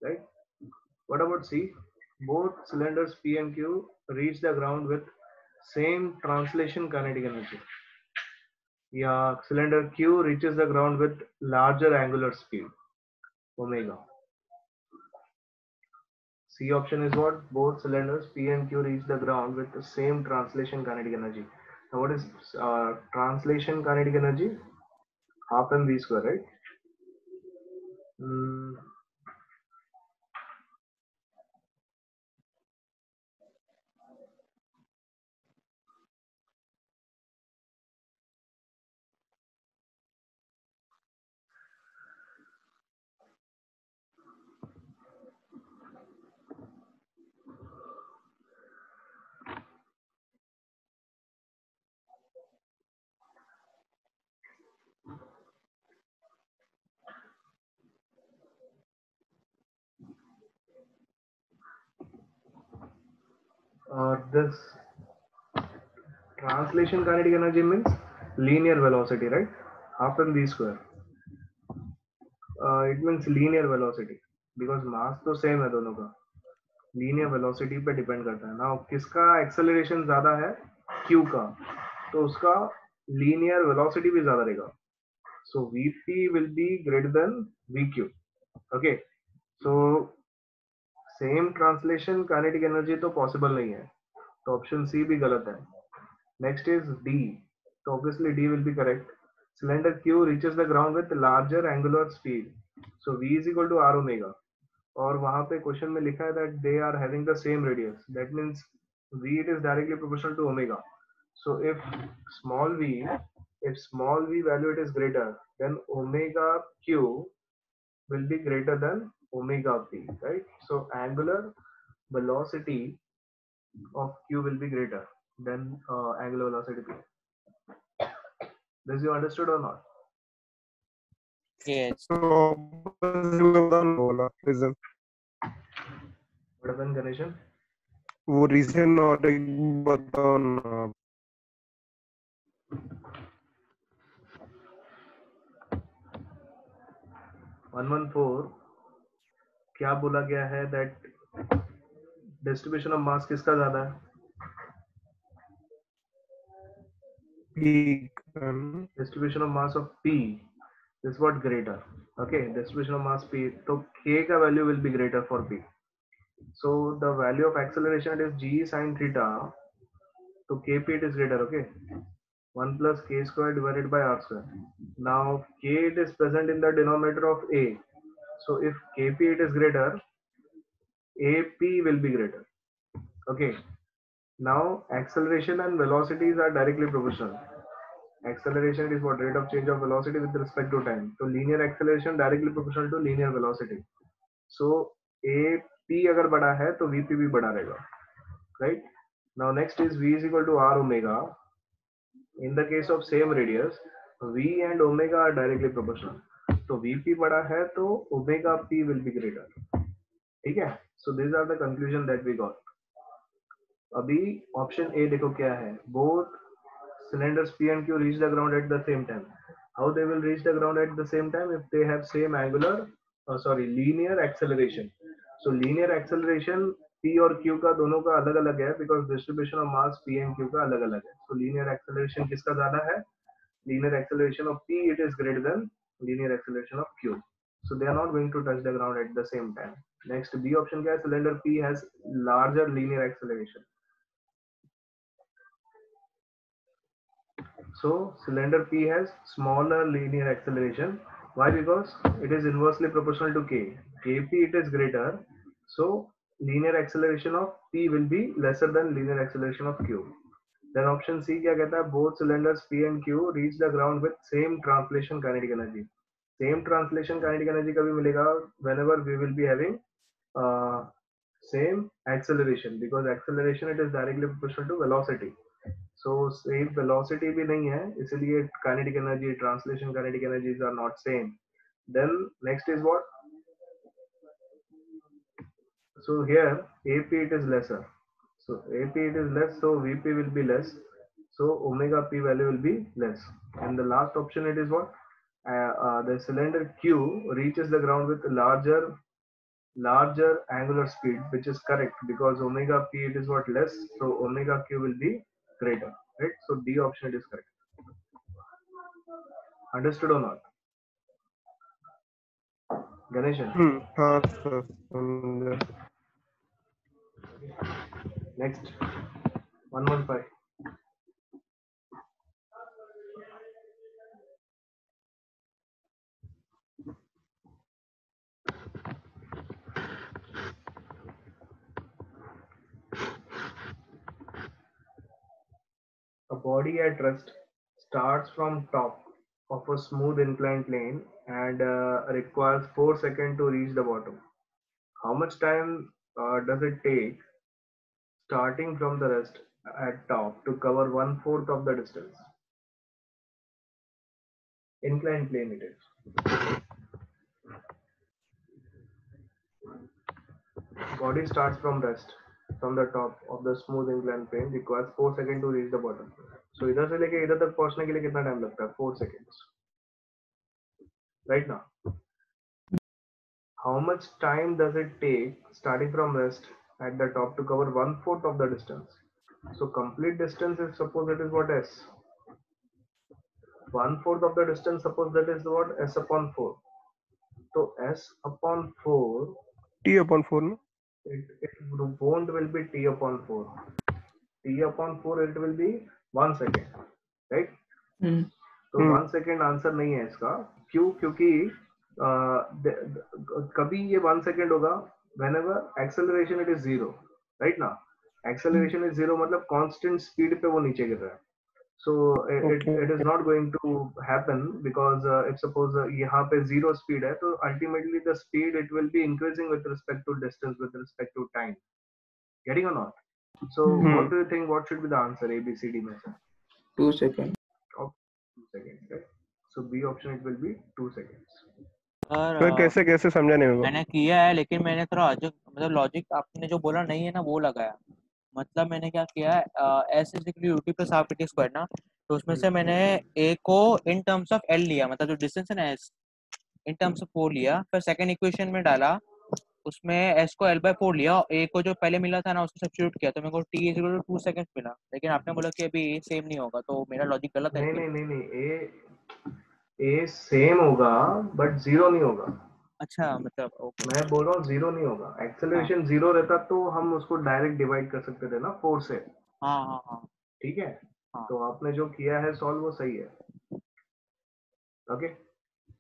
Right? What about C? Both cylinders P and Q reach the ground with same translation kinetic energy. Yeah, cylinder Q reaches the ground with larger angular speed, omega. C option is what? Both cylinders P and Q reach the ground with the same translation kinetic energy. Now what is translation kinetic energy? Half mv square, right? Hmm. This translation kinetic energy means linear velocity, right? Half mv square. It means linear velocity because mass तो same है दोनों का. Linear velocity पे depend करता है. Now किसका acceleration ज़्यादा है? Q का. तो उसका linear velocity भी ज़्यादा रहेगा. So Vp will be greater than Vq. Okay. So same translation kinetic energy तो possible नहीं है. तो option C भी गलत है. Next is D. So obviously D will be correct. Cylinder Q reaches the ground with larger angular speed. So V is equal to R omega. और वहाँ पे क्वेश्चन में लिखा है that they are having the same radius. That means V it is directly proportional to omega. So if small v value it is greater, then omega Q will be greater than omega P, right? So angular velocity of Q will be greater than angular velocity P. This you understood or not? Yes. तो बोला reason What happened, Ganeshan? वो reason और एक बताओ ना. 114 क्या बोला गया है that distribution of mass किसका ज्यादा है? Peak Distribution of mass of P is what greater. Okay, distribution of mass P. तो K का value will be greater for P. So the value of acceleration is g sin theta. So Kp it is greater. Okay, 1 plus k square divided by r square. Now k it is present in the denominator of A. So if Kp it is greater, AP will be greater. Okay. Now acceleration and velocities are directly proportional. Acceleration is what? Rate of change of velocity with respect to time. So linear acceleration directly proportional to linear velocity. So AP अगर बड़ा है तो VP भी बड़ा रहेगा. Right? Now next is V is equal to R omega. In the case of same radius, V and omega are directly proportional. So VP बड़ा है तो omega P will be greater. ठीक है? So these are the conclusion that we got. अभी option A देखो क्या है? Both cylinders P and Q reach the ground at the same time. How they will reach the ground at the same time? If they have same linear acceleration. So linear acceleration P और Q का दोनों का अलग अलग है because distribution of mass P and Q का अलग अलग है. So linear acceleration किसका ज्यादा है? Linear acceleration of P it is greater than linear acceleration of Q. So they are not going to touch the ground at the same time. Next B option क्या है? Cylinder P has larger linear acceleration. So cylinder P has smaller linear acceleration. Why? Because it is inversely proportional to K. Kp it is greater. So linear acceleration of P will be lesser than linear acceleration of Q. Then option C क्या कहता है? Both cylinders P and Q reach the ground with same translation kinetic energy. Same translation kinetic energy कभी मिलेगा? Whenever we will be having Same acceleration, because acceleration it is directly proportional to velocity. So same velocity भी नहीं है, इसलिए kinetic energy, translation kinetic energies are not same. Then next is what? So here AP it is lesser. So AP it is less, so VP will be less. So omega P value will be less. And the last option it is what? The cylinder Q reaches the ground with larger angular speed, which is correct because omega P it is what less, so omega Q will be greater, right? So D option it is correct. Understood or not? Ganeshan. हाँ sir समझा. Next 115. A body at rest starts from top of a smooth inclined plane and requires 4 seconds to reach the bottom. How much time does it take starting from the rest at top to cover 1/4 of the distance? Inclined plane it is. Body starts from rest from the top of the smooth inclined plane, requires 4 seconds to reach the bottom. So इधर से लेके इधर तक पहुंचने के लिए कितना time लगता है? 4 seconds. Right now. How much time does it take starting from rest at the top to cover 1/4 of the distance? So complete distance is, suppose it is what S. 1/4 of the distance, suppose that is what? S upon 4. So S upon 4, T upon 4 no? it won't will be T upon 4. T upon 4 it will be 1 second, right? तो 1 second answer नहीं है इसका. क्यों? क्योंकि कभी ये 1 second होगा whenever acceleration it is 0, right now. Acceleration is 0 मतलब constant speed पे वो नीचे गिर रहा है. So it is not going to happen because if suppose यहाँ पे 0 speed है, तो ultimately the speed it will be increasing with respect to distance, with respect to time. Getting or not? So what do you think? What should be the answer? A, B, C, D में से? 2 seconds. 2 seconds, right? So B option it will be 2 seconds. Sir कैसे कैसे समझा नहीं होगा. मैंने किया है, लेकिन मैंने थोड़ा मतलब लॉजिक आपने जो बोला नहीं है ना वो लगाया. मतलब मैंने क्या किया है, s is equal to u t plus half t square ना, तो उसमें से मैंने ए को इन टर्म्स ऑफ एल लिया, मतलब जो डिस्टेंस है ना एस इन टर्म्स ऑफ 4 लिया, फिर सेकंड इक्वेशन में डाला, उसमें एस को एल बाय 4 लिया और ए को जो पहले मिला था ना उसको सब्स्टिट्यूट किया, तो मेरे को t is equal to 2 seconds मिला. लेकिन आपने बोला कि अभी ए सेम नहीं होगा, तो मेरा लॉजिक गलत है. नहीं ए सेम होगा बट 0 नहीं होगा. अच्छा, मतलब ओके. मैं बोल रहा हूँ 0 नहीं होगा. एक्सेलरेशन 0 रहता तो हम उसको डायरेक्ट डिवाइड कर सकते थे ना 4 से. हाँ. ठीक है. हाँ. तो आपने जो किया है सॉल्व वो सही है. ओके.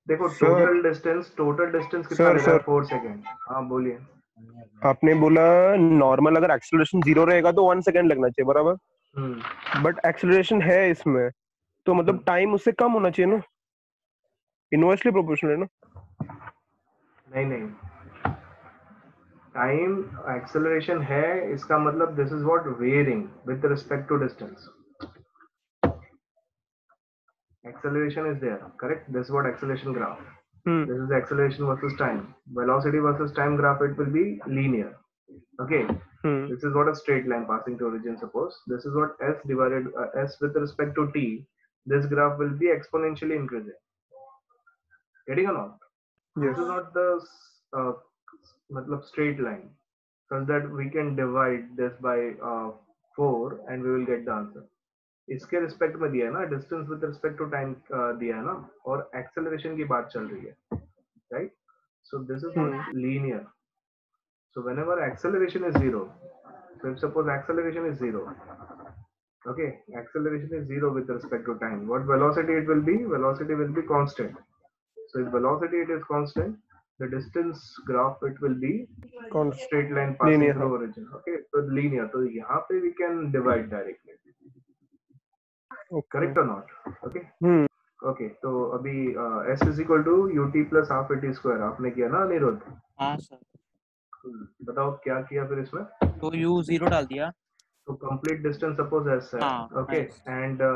देखो Sir. टोटल डिस्टेंस कितना Sir, ले रहा है? sir. 4 सेकंड. हाँ बोलिए. आपने बोला नॉर्मल अगर एक्सेलरेशन 0 रहेगा तो 1 सेकंड लगना चाहिए, बराबर. बट एक्सेलरेशन है इसमें, तो मतलब टाइम उससे कम होना चाहिए ना. इनवर्सली प्रोपोर्शनल है ना. नहीं. टाइम एक्सेलरेशन है, इसका मतलब this is what varying with respect to distance. Acceleration is there, correct? This is what acceleration graph. This is acceleration versus time. Velocity versus time graph, it will be linear. Okay. This is what a straight line passing to origin. Suppose this is what s divided s with respect to t. This graph will be exponentially increasing. Getting or not? Yes. This is not the matlab straight line, such that we can divide this by 4 and we will get the answer. इसके respect में दिया है ना, distance with respect to time दिया है ना, और acceleration की बात चल रही है, right? So this is not linear. So whenever acceleration is 0, so if suppose acceleration is 0, okay, acceleration is 0 with respect to time, what velocity it will be? Velocity will be constant. So if velocity it is constant, the distance graph it will be straight line passing Linear. through origin. Okay, so linear. तो यहाँ पे we can divide directly. Correct or not? Okay. Okay. तो अभी s is equal to ut plus half at square आपने किया ना अनिरुद्ध? हाँ sir. बताओ क्या किया फिर इसमें. तो u 0 डाल दिया. So complete distance suppose s है. हाँ, Okay, S. and the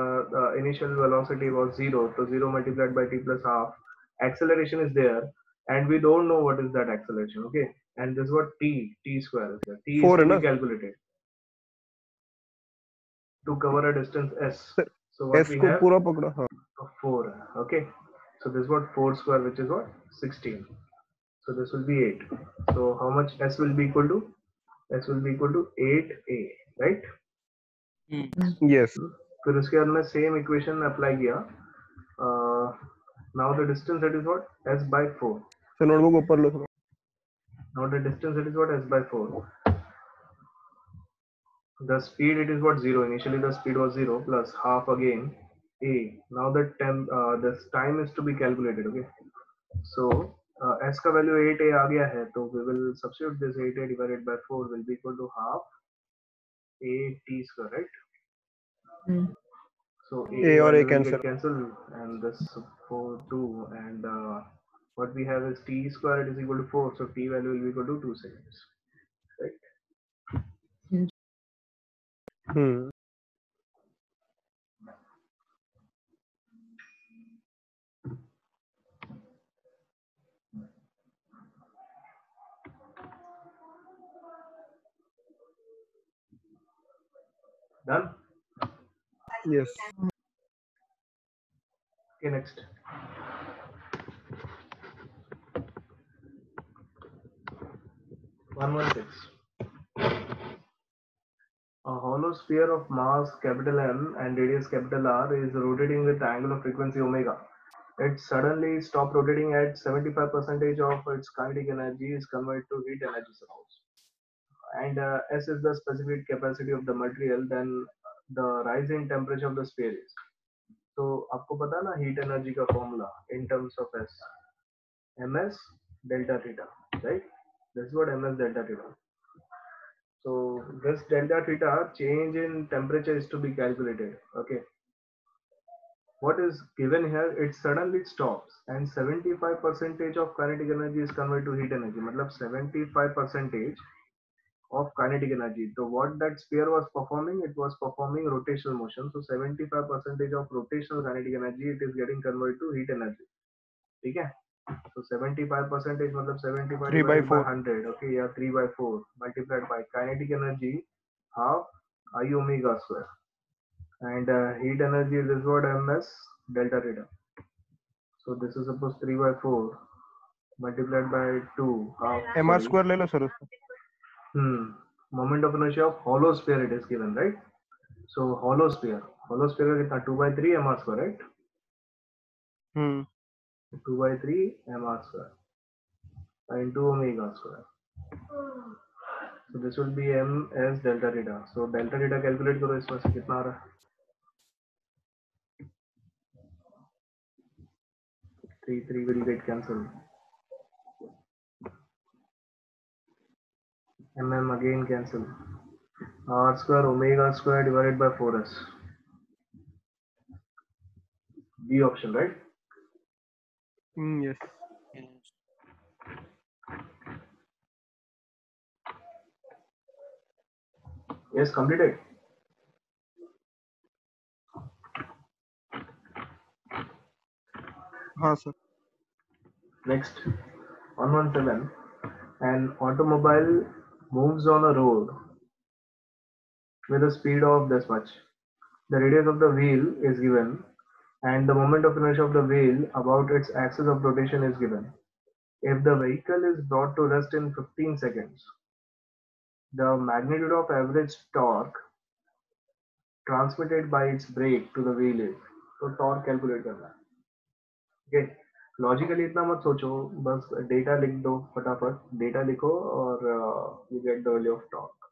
initial velocity was 0. So 0 multiplied by t plus half. Acceleration is there, and we don't know what is that acceleration. Okay, and this is what t square is there. T is 4 to है be ना calculated to cover a distance s. Sir. So what S we को have पूरा पकड़ा. हाँ 4. Okay, so this is what 4 square, which is what 16. So this will be 8. So how much s will be equal to? S will be equal to 8a, right? Yes. फिर उसके बाद में same equation apply किया. Now the distance it is what s by 4. Sir notebook ऊपर लो थोड़ा. Now the distance it is what s by 4. The speed it is what 0. Initially the speed was 0 plus half again a. Now the this time is to be calculated. Okay, so s का value 8a आ गया है, तो we will substitute this 8a divided by 4 will be equal to half a t square, right? So A और A value will cancel. get cancelled, and this 4 2, and what we have is t square, it is equal to 4, so t value will be equal to 2 seconds, right? Hmm. Done. Yes. Okay, next. One one six. A hollow sphere of mass capital M and radius capital R is rotating with angle of frequency omega. It suddenly stopped rotating at 75% of its kinetic energy is converted to heat energy, suppose. And S is the specific capacity of the material, then the rise in temperature of the sphere is. So आपको पता है ना heat energy का formula in terms of S, ms delta theta, right? This is what ms delta theta. So this delta theta change in temperature is to be calculated. Okay, what is given here, it suddenly stops and 75% of kinetic energy is converted to heat energy. मतलब 75% of kinetic energy. So what that sphere was performing, it was performing rotational motion. So 75% of rotational kinetic energy, it is getting converted to heat energy. ठीक है? So 75% मतलब 75 3 by divided by 4. 100. Okay, yeah, 3 by 4 multiplied by kinetic energy half I omega square, and heat energy is what ms delta theta. So this is suppose 3 by 4 multiplied by 2 half. M r Sorry. Square ले लो sir उसको. Moment of inertia of hollow sphere it is given, right? So hollow sphere का कितना 2 by 3 mr square, right? Hmm. 2 by 3 mr square into omega square. So this will be m as delta theta. So delta theta calculate करो, इसमें से कितना आ रहा है? 3 will get cancelled. mm again cancel. R square omega square divided by 4s. B option, right? Yes. Yes. Yes, completed. हाँ sir. Next, 117. An automobile moves on a road with a speed of this much. The radius of the wheel is given, and the moment of inertia of the wheel about its axis of rotation is given. If the vehicle is brought to rest in 15 seconds, the magnitude of average torque transmitted by its brake to the wheel is. तो torque calculate करना है. Okay, logically इतना मत सोचो, बस data लिख दो, फटाफट डेटा लिखो और you get the value of torque.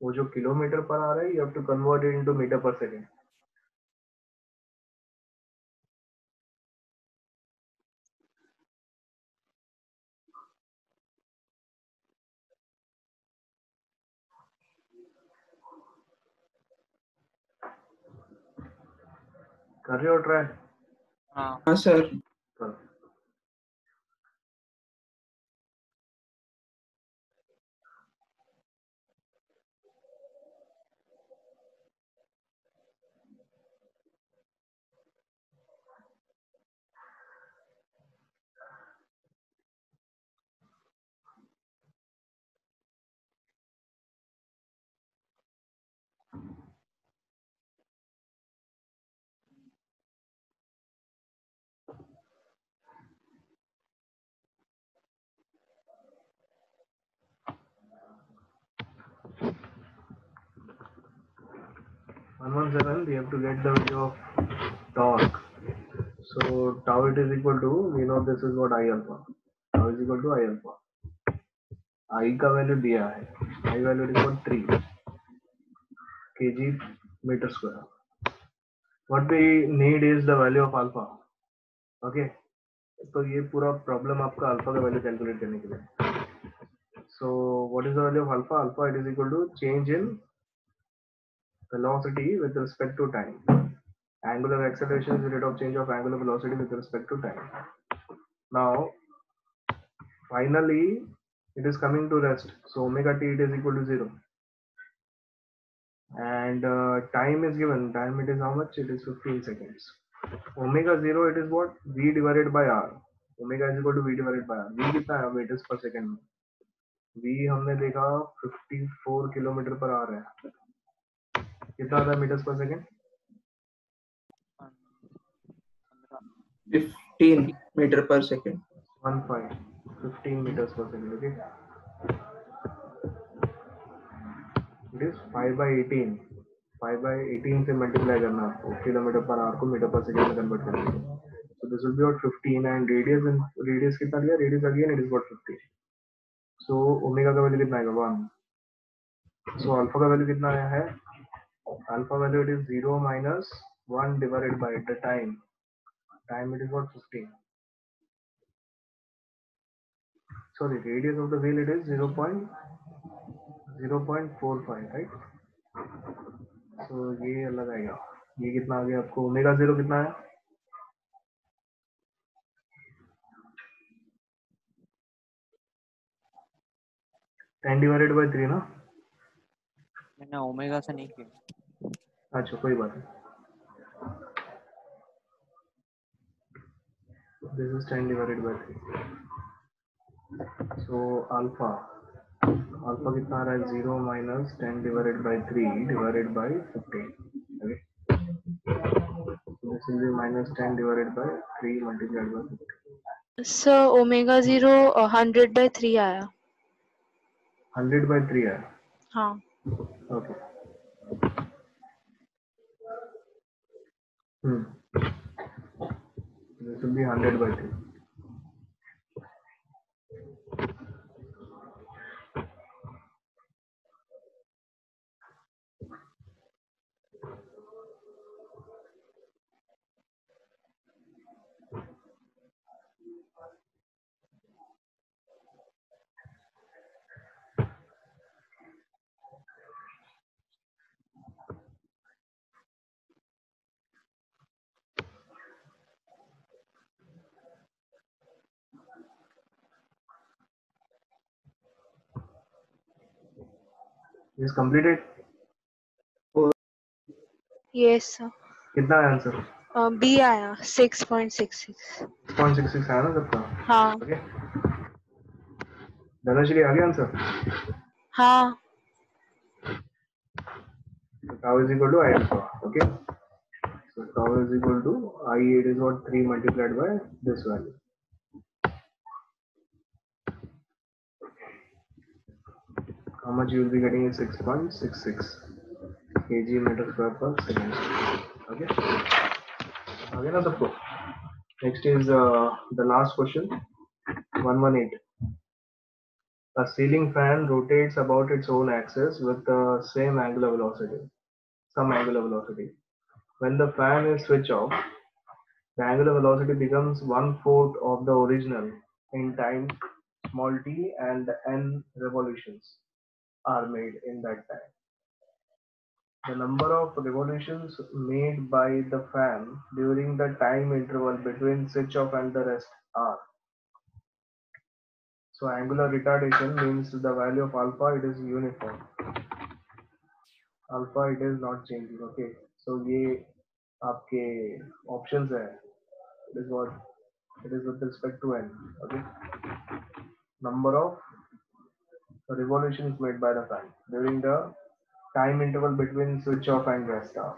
वो जो किलोमीटर पर आ रहा है, you have to convert it into metre per second. कर रहे हो ट्राई? हाँ. हाँ सर. करो. 117, we have to get the value of torque. So tau it is equal to, we know this is what I alpha. Tau is equal to I alpha. I का value दिया है, I value is equal to 3 kg meter square. What we need is the value of alpha. Okay, तो ये पूरा problem आपका alpha का value calculate करने के लिए. So what is the value of alpha? Alpha it is equal to change in velocity with respect to time. Angular acceleration is the rate of change of angular velocity with respect to time. Now finally it is coming to rest, so omega t it is equal to 0, and time is given. Time it is how much? It is 15 seconds. Omega 0 it is what? V divided by r. Omega is equal to V divided by r. V कितना है meters per second में? V हमने देखा 54 kilometre per hour है. कितना आता है meters per second? 15 meter per second. 15 meters per second. Okay, it is 5 by 18. 5 by 18 से मल्टीप्लाई करना आपको, किलोमीटर पर आवर को मीटर पर सेकंड में कन्वर्ट करने के लिए. So this will be about 15 and radius कितना लिया? Radius again it is about 15. So omega का वैल्यू कितना आएगा? 1. So अल्फा का वैल्यू कितना आया है? Alpha value it is 0 minus 1 divided by the time. Time it is what? 15. Sorry, radius of the wheel it is 0.45, right? So ये अलग आएगा. ये कितना आ गया आपको? ओमेगा 0 कितना है? टेन डिवाइडेड बाई 3 ना. मैंने ओमेगा से नहीं किया. अच्छा कोई बात नहीं. This is 10 divided by 3. So alpha कितना आ रहा है? 0 minus 10 divided by 3 divided by 15. Okay. This will be minus 10 divided by 3 multiplied by 15. So omega 0 100 by 3 आया. 100 by 3 है. हाँ. Okay. This will be 100 by 3. Is completed. Yes sir. कितना है answer? B आया 6.66. 6.66 है ना सबका? हाँ. Okay. धनश्री आ गया आंसर? हाँ. So tau is equal to I alpha. Okay. So tau is equal to I, it is what? 3 multiplied by this value. How much you will be getting is 6.66 kg meter square per second. Okay. Again ना सबको. Next is the last question. 118. A ceiling fan rotates about its own axis with the same angular velocity. Some angular velocity. When the fan is switched off, the angular velocity becomes 1/4 of the original in time small t, and n revolutions are made in that time. The number of revolutions made by the fan during the time interval between switch off and the rest are. So angular retardation means the value of alpha it is uniform. Alpha it is not changing. Okay. So ये आपके options है. It is what? It is with respect to n. Okay. Number of revolutions made by the fan during the time interval between switch off and rest are.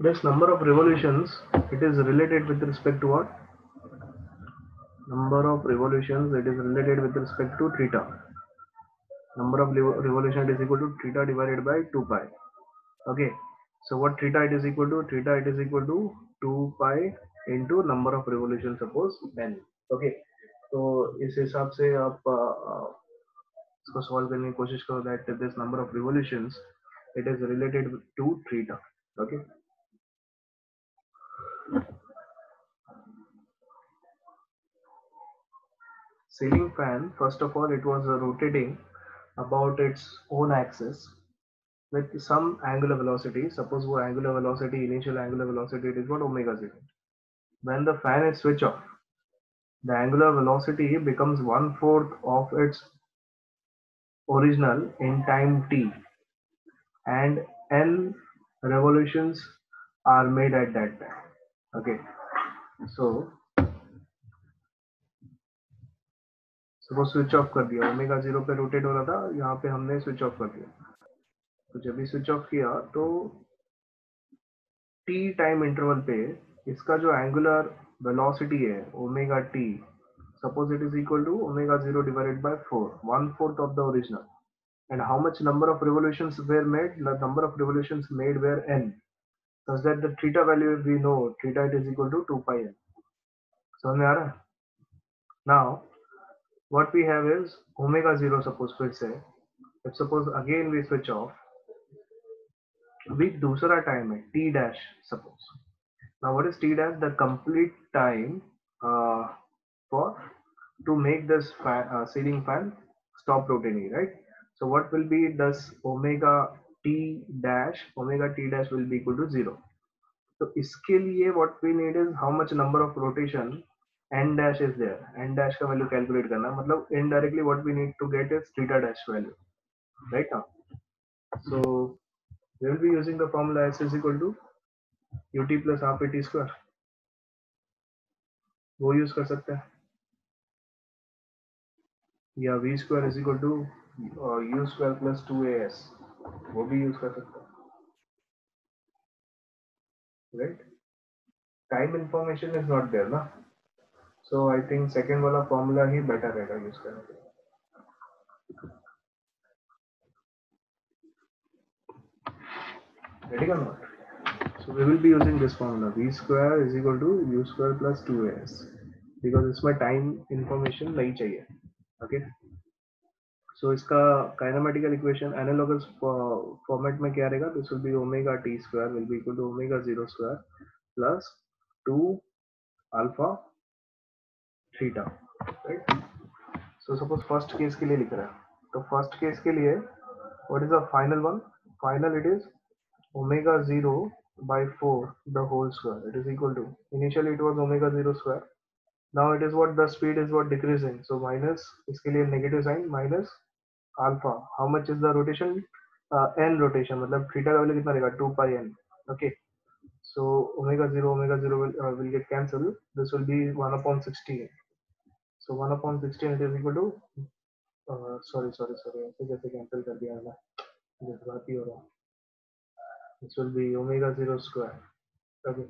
This number of revolutions, it is related with respect to what? Number of revolutions, it is related with respect to theta. Number of revolution is equal to theta divided by 2 pi. Okay, so what theta it is equal to? Theta it is equal to 2 pi into number of revolution, suppose n. Okay, तो इस हिसाब से आप इसको solve करने की कोशिश करो that this number of revolutions it is related to theta. Okay, ceiling fan, first of all, it was rotating about its own axis with some angular velocity. Suppose वो angular velocity, initial angular velocity, it is what, omega 0. When the fan is switched off, the angular velocity becomes 1/4 of its original in time t, and n revolutions are made at that time. Okay, so suppose switch off कर दिया, omega 0 पे rotate हो रहा था, यहाँ पे हमने switch off कर दिया. तो जब भी स्विच ऑफ किया तो t टाइम इंटरवल पे इसका जो एंगुलर वेलोसिटी है omega t, suppose it is equal to omega 0 divided by 4, 1/4 of the original. And how much number of revolutions were made? The number of revolutions made were n, such that the theta value we know, theta it is equal to 2 pi n. समझ में आ रहा है? Now what we have is omega 0, suppose फिर से, if suppose again we switch off, अभी दूसरा time है t dash suppose. Now what is t dash? The complete time for to make this ceiling fan stop rotating, right? So what will be this omega t dash? Omega t dash will be equal to 0. So इसके लिए what we need is how much number of rotation n dash is there. N dash का value calculate करना, मतलब indirectly what we need to get is theta dash value, right now. So we will be using the formula S is equal to ut plus half at square. वो use कर सकते हैं, या v square is equal to u square plus 2as, वो भी use कर सकते हैं, right? Time information is not there ना, so I think second वाला formula ही better रहेगा यूज करने के लिए. Ready or not? So we will be using this formula, v square is equal to u square plus 2as, because इसमें time information नहीं चाहिए. Okay, so इसका kinematical equation analogous format में क्या रहेगा? This will be omega t square will be equal to omega 0 square plus 2 alpha theta, right? So suppose first case के लिए लिख रहा है, तो first case के लिए what is the final one? Final it is omega 0 by 4 the whole square, it is equal to, initially it was omega 0 square, now it is what, the speed is what, decreasing, so minus, इसके लिए negative sign, minus alpha, how much is the rotation? N rotation, मतलब theta का value कितना रहेगा? 2 pi n. Okay, so omega 0 will get cancelled, this will be 1/16. So 1/16 it is equal to sorry ऐसे कैसे cancel कर दिया मैंने, जज्बाती हो रहा. This will be omega 0 square. Okay,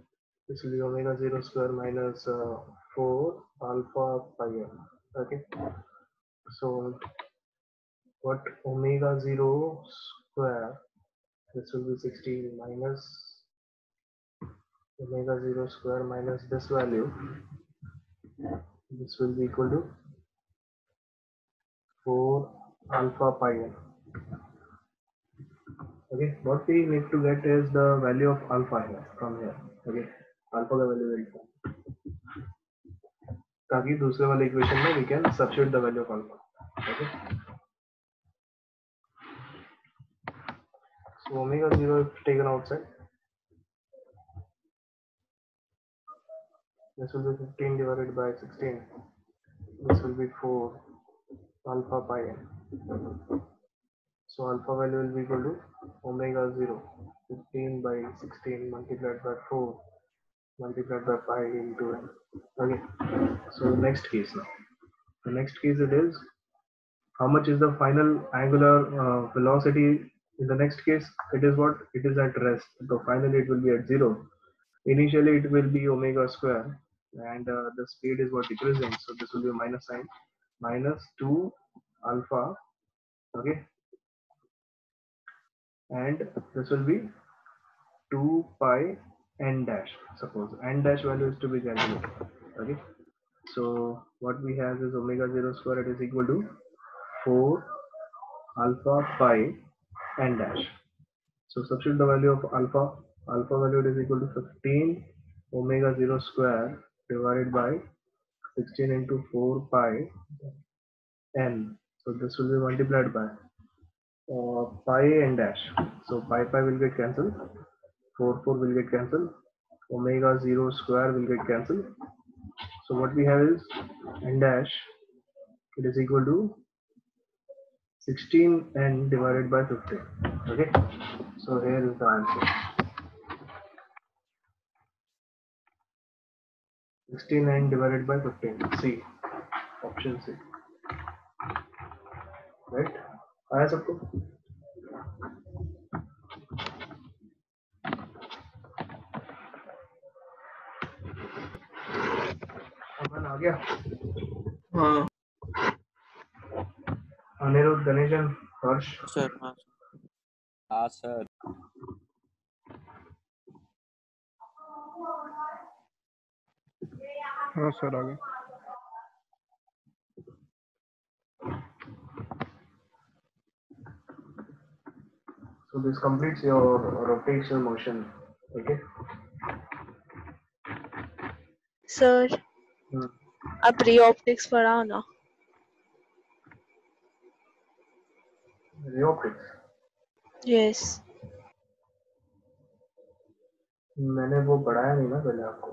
this will be omega 0 square minus 4 alpha pi n. Okay, so what, omega 0 square, this will be 16 minus omega 0 square minus this value, this will be equal to 4 alpha pi n. Okay, what we need to get is the value of alpha here from here. Okay, alpha का value will come, ताकि दूसरे वाले equation में we can substitute the value of alpha. Okay, so omega 0 is taken outside, this will be 15 divided by 16, this will be 4 alpha pi n. So alpha value will be equal to omega 0, 15 by 16 multiplied by 4 multiplied by pi into n. Okay, so next case now. The next case it is, how much is the final angular velocity In the next case, it is what? It is at rest. So finally it will be at 0. Initially it will be omega square, and the speed is what? Decreasing. So this will be a minus sign. Minus 2 alpha, okay, and this will be 2 pi n dash. Suppose n dash value is to be calculated, okay. So what we have is omega 0 square, it is equal to 4 alpha pi n dash. So substitute the value of alpha. Alpha value is equal to 15 omega 0 square divided by 16 into 4 pi n. So this will be multiplied by pi n dash. So pi will get cancelled. 4 will get cancelled. Omega 0 square will get cancelled. So what we have is n dash. It is equal to 16 n divided by 15. Okay. So here is the answer. 16 n divided by 15. C. Option C. Right? आया सबको? अमन आ गया? हाँ अनिरुद्ध, गणेशन, हर्ष. Sir हाँ sir हाँ sir आ गए. So this completes your rotational motion. Okay. Sir Hmm. आप ray optics पढ़ाओ ना. Ray optics. यस मैंने वो पढ़ाया नहीं ना पहले आपको.